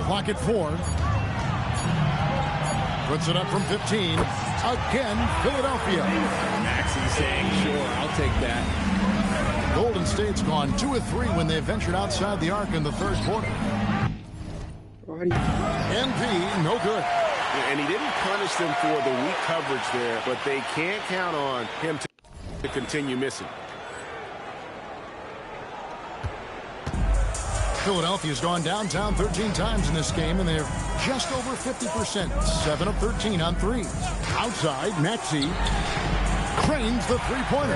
Clock at 4. Puts it up from 15. Again, Philadelphia. Maxey saying, sure, I'll take that. Golden State's gone 2 of 3 when they ventured outside the arc in the third quarter. MP, no good. And he didn't punish them for the weak coverage there, but they can't count on him to continue missing. Philadelphia's gone downtown 13 times in this game, and they're just over 50%. 7 of 13 on threes. Outside, Maxey cranes the three-pointer.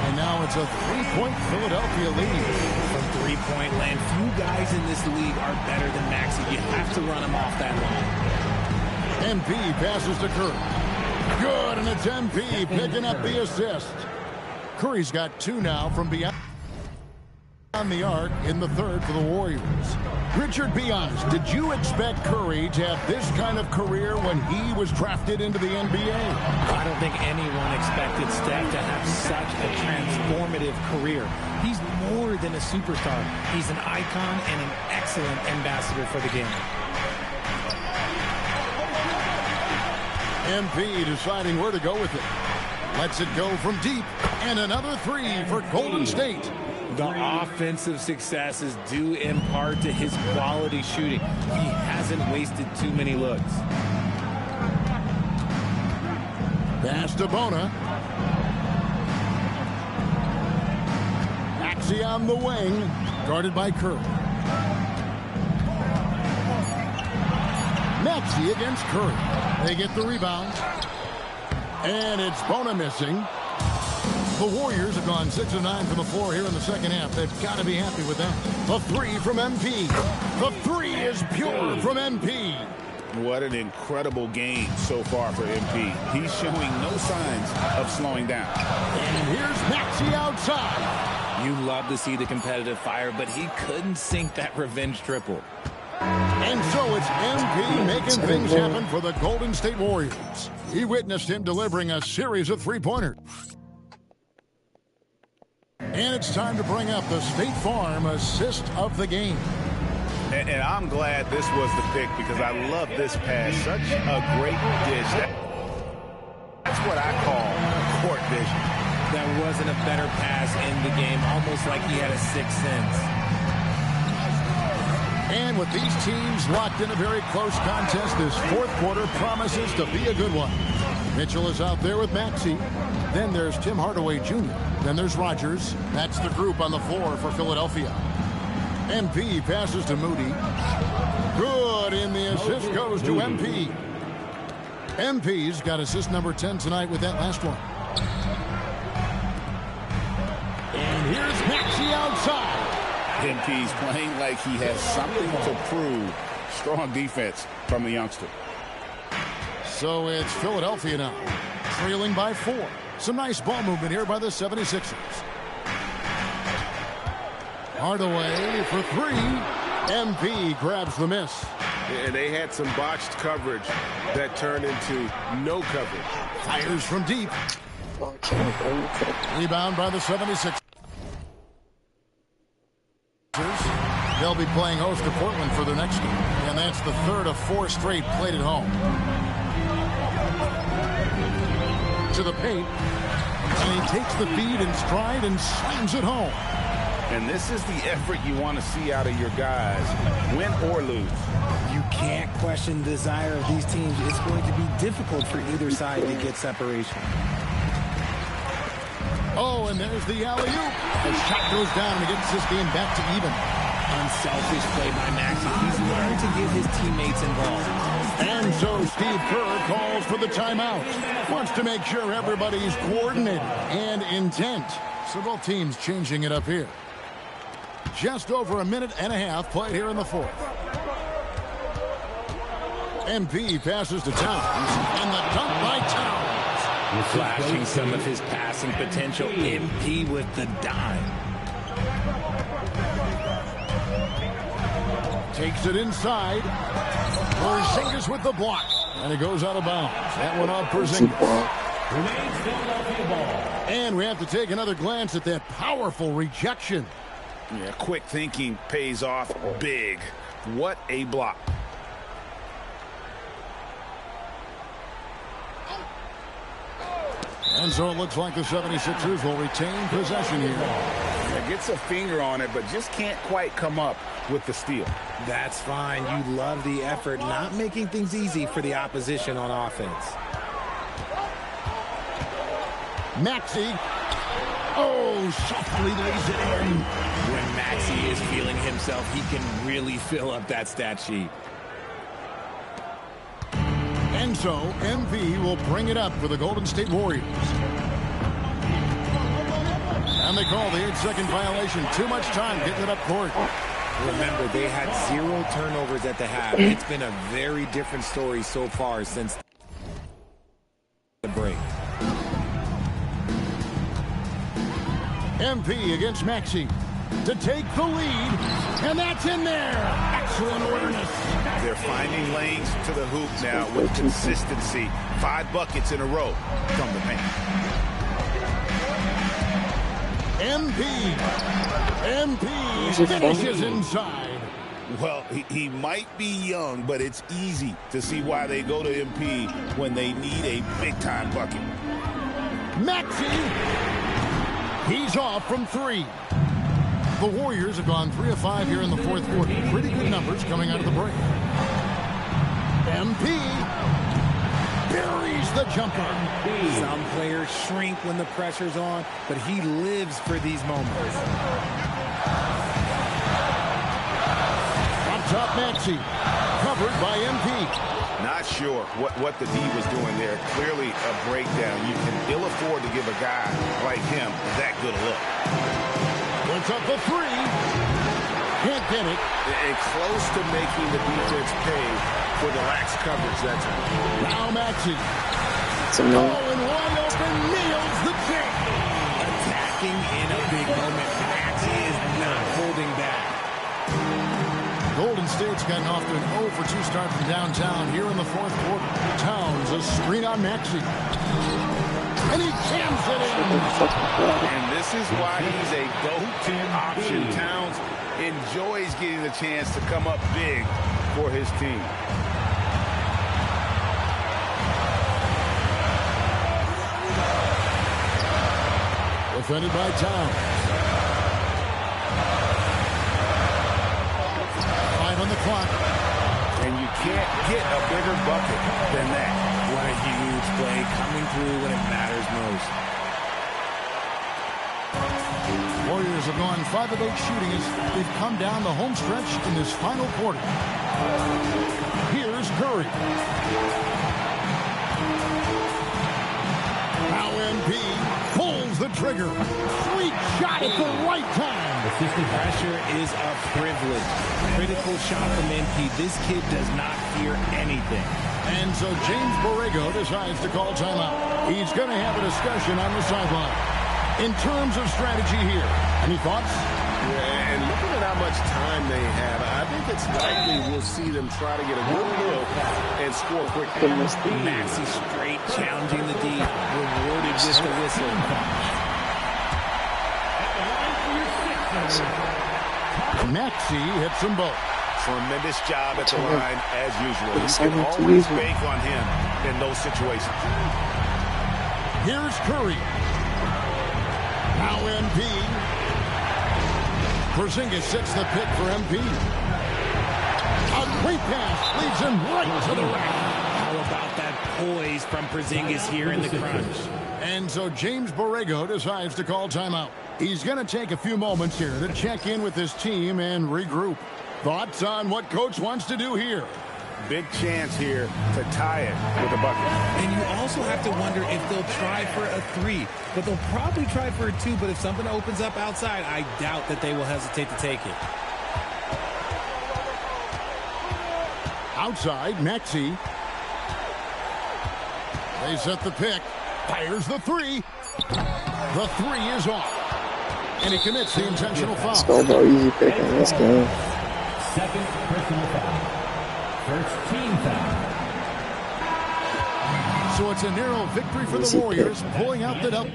And now it's a 3-point Philadelphia lead. From three-point land, few guys in this league are better than Maxey. You have to run him off that line. MP passes to Curry. Good, and it's MP picking up the assist. Curry's got 2 now from beyond on the arc in the third for the Warriors. Richard, be honest, did you expect Curry to have this kind of career when he was drafted into the NBA? I don't think anyone expected Steph to have such a transformative career. He's more than a superstar. He's an icon and an excellent ambassador for the game. MP deciding where to go with it. Lets it go from deep. And another three for Golden State. The offensive success is due in part to his quality shooting. He hasn't wasted too many looks. Pass to Bona. Maxey on the wing. Guarded by Curry. Maxey against Curry. They get the rebound. And it's Bona missing. The Warriors have gone 6 of 9 from the floor here in the second half. They've got to be happy with that. A three from MP. The three is pure from MP. What an incredible game so far for MP. He's showing no signs of slowing down. And here's Maxey outside. You love to see the competitive fire, but he couldn't sink that revenge triple. And so it's MP making things happen for the Golden State Warriors. He witnessed him delivering a series of three-pointers. And it's time to bring up the State Farm assist of the game. And I'm glad this was the pick because I love this pass. Such a great dish. That's what I call court vision. That wasn't a better pass in the game, almost like he had a sixth sense. And with these teams locked in a very close contest, this fourth quarter promises to be a good one. Mitchell is out there with Maxey. Then there's Tim Hardaway Jr. Then there's Rogers. That's the group on the floor for Philadelphia. MP passes to Moody. Good, and the assist goes to MP. MP's got assist number 10 tonight with that last one. And here's Maxey outside. MP's playing like he has something to prove. Strong defense from the youngster. So it's Philadelphia now, trailing by 4. Some nice ball movement here by the 76ers. Hardaway for 3. MP grabs the miss. And they had some botched coverage that turned into no coverage. Fires from deep. Rebound by the 76ers. They'll be playing host to Portland for their next game. And that's the third of 4 straight played at home. To the paint. And he takes the feed in stride and slams it home. And this is the effort you want to see out of your guys, win or lose. You can't question the desire of these teams. It's going to be difficult for either side to get separation. Oh, and there's the alley-oop. The shot goes down and gets this game back to even. Unselfish play by Maxey. He's learned to get his teammates involved. And so Steve Kerr calls for the timeout. Wants to make sure everybody's coordinated and intent. So both teams changing it up here. Just over a minute and a half played here in the fourth. MP passes to Towns. And the dunk by Towns. Flashing some of his passing potential. MP with the dime. Takes it inside. Porzingis with the block. And it goes out of bounds. That one off Porzingis. And we have to take another glance at that powerful rejection. Yeah, quick thinking pays off big. What a block. And so it looks like the 76ers will retain possession here. Yeah, gets a finger on it, but just can't quite come up with the steal. That's fine. You love the effort, not making things easy for the opposition on offense. Maxey. Oh, softly lays it in. When Maxey is feeling himself, he can really fill up that stat sheet. And so MP will bring it up for the Golden State Warriors. And they call the 8-second violation. Too much time getting it up court. Remember, they had 0 turnovers at the half. It's been a very different story so far since the break. MP against Maxey. to take the lead, and that's in there. Excellent awareness. They're finding lanes to the hoop now with consistency. 5 buckets in a row from the paint. MP finishes inside. Well, he might be young, but it's easy to see why they go to MP when they need a big-time bucket. Maxey, he's off from 3. The Warriors have gone 3 of 5 here in the fourth quarter. Pretty good numbers coming out of the break. MP buries the jumper. Some players shrink when the pressure's on, but he lives for these moments. Up top, Maxey, covered by MP. Not sure what the D was doing there. Clearly a breakdown. You can ill afford to give a guy like him that good a look. Puts up the 3. Can't get it. And close to making the defense pay for the lax coverage that time. Now Maxey. And wide open, nails the kick. Attacking in a big moment. Maxey is not holding back. Golden State's gotten off to an 0 for 2 start from downtown here in the fourth quarter. Towns a screen on Maxey. And he jams it in. And this is why he's a go-to option. Towns enjoys getting the chance to come up big for his team. Defended by Towns. 5 on the clock. And you can't get a bigger bucket than that. What a huge play coming through when it matters most. Warriors have gone 5 of 8 shooting as they've come down the home stretch in this final quarter. Here's Curry. Now MP pulls the trigger. Sweet shot at the right time. Assistant pressure is a privilege. Critical shot from MP. This kid does not fear anything. And so James Borrego decides to call timeout. He's going to have a discussion on the sideline. In terms of strategy here, any thoughts? Yeah, and looking at how much time they have, I think it's likely we'll see them try to get a good look and score quickly. Maxey straight challenging the D, rewarded with the whistle. Maxey hits them both. Tremendous job at the line as usual. You can always bank on him in those situations. Here's Curry. Now MP. Porzingis sets the pick for MP. A great pass leads him right to the rack. How about that poise from Porzingis here in the crunch? And so James Borrego decides to call timeout. He's going to take a few moments here to check in with his team and regroup. Thoughts on what coach wants to do here? Big chance here to tie it with a bucket. And you also have to wonder if they'll try for a 3. But they'll probably try for a 2. But if something opens up outside, I doubt that they will hesitate to take it. Outside, Maxey. They set the pick. Fires the 3. The 3 is off. And he commits the intentional foul. Let's go about easy pick in this game. Second personal foul. First team foul. So it's a narrow victory for the Warriors, pulling out the dub.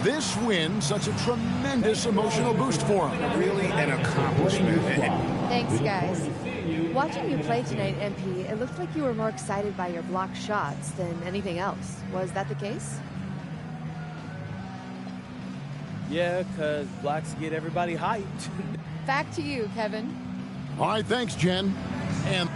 This win, such a tremendous emotional boost for them. Really an accomplishment. Thanks, guys. Watching you play tonight, MP, it looked like you were more excited by your blocked shots than anything else. Was that the case? Yeah, because blocks get everybody hyped. Back to you, Kevin. All right, thanks, Jen. And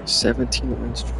17 win streak.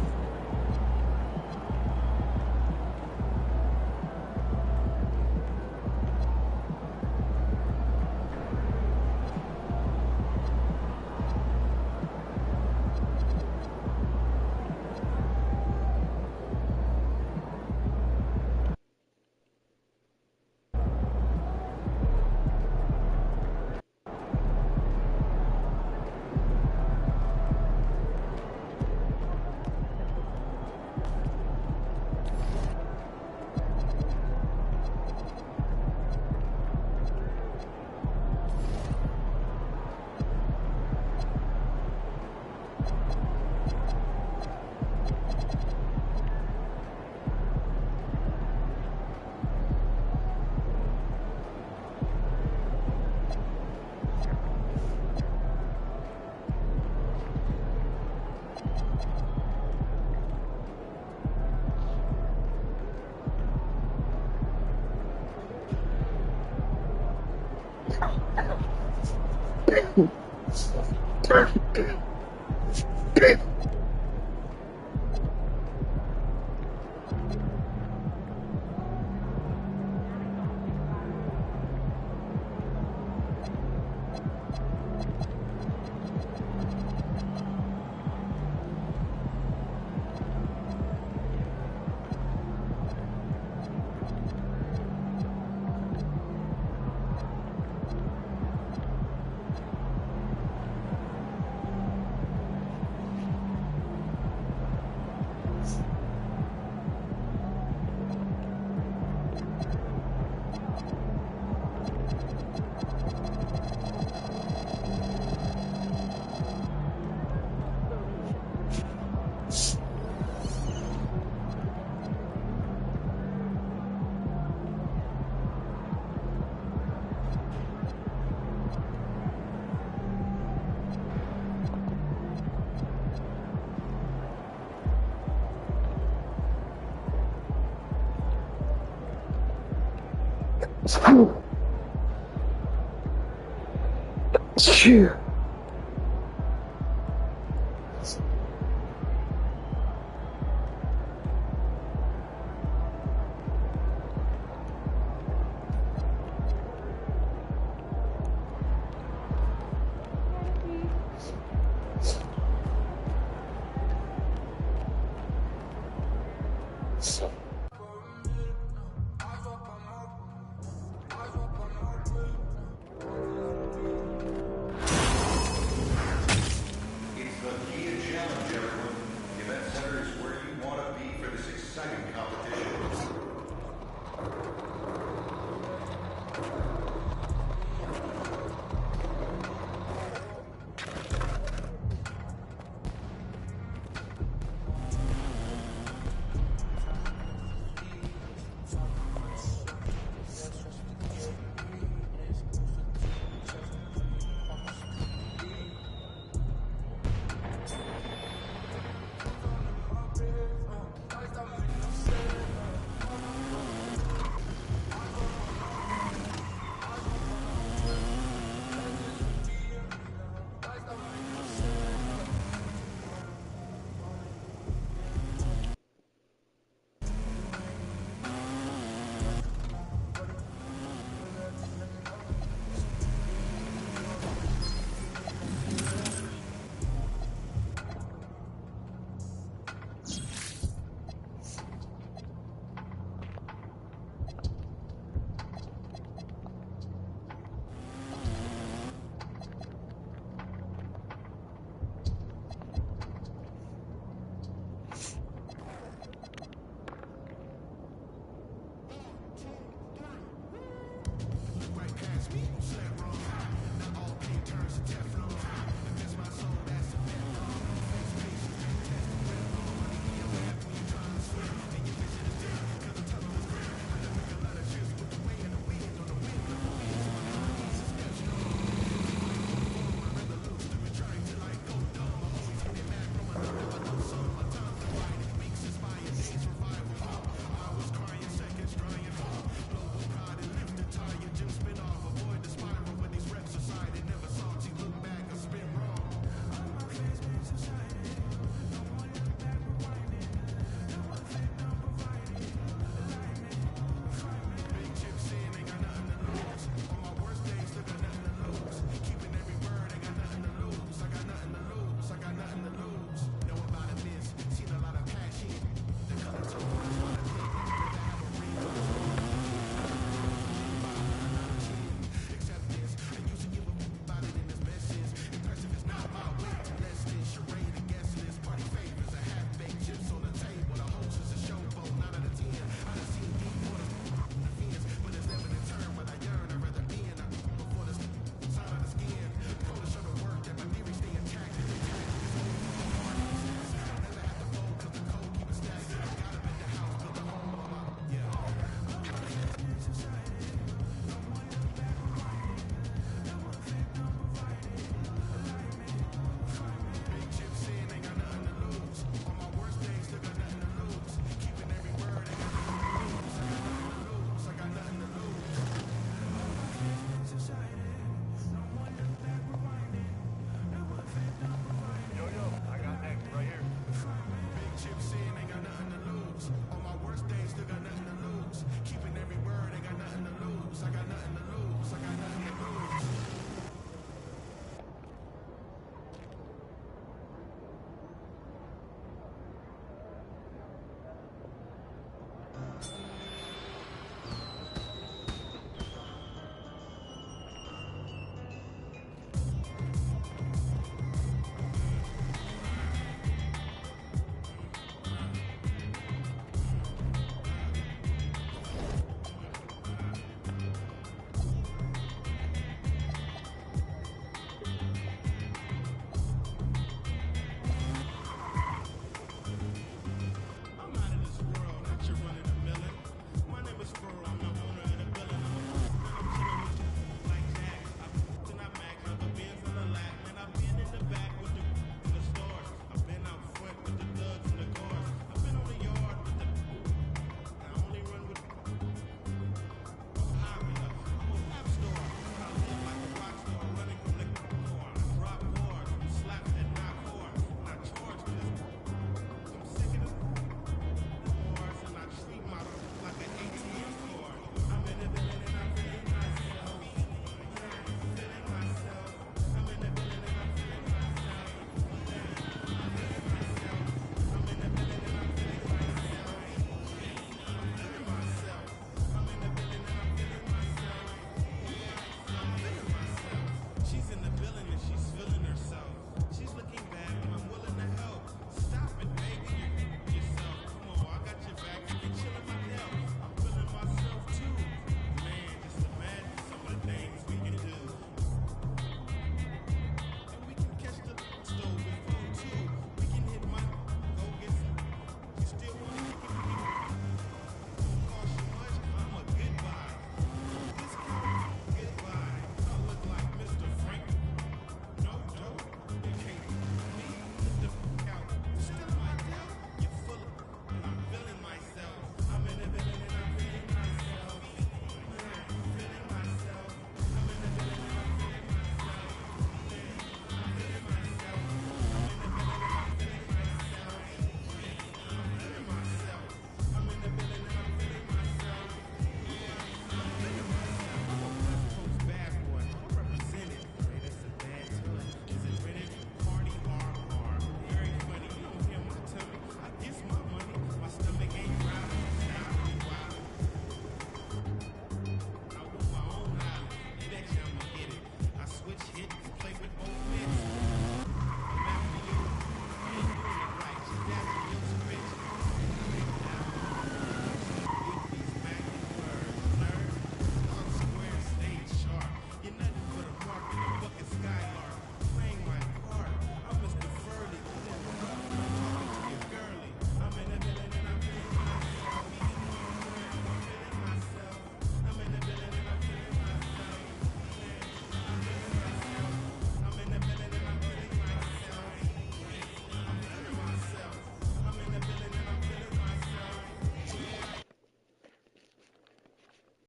Phew.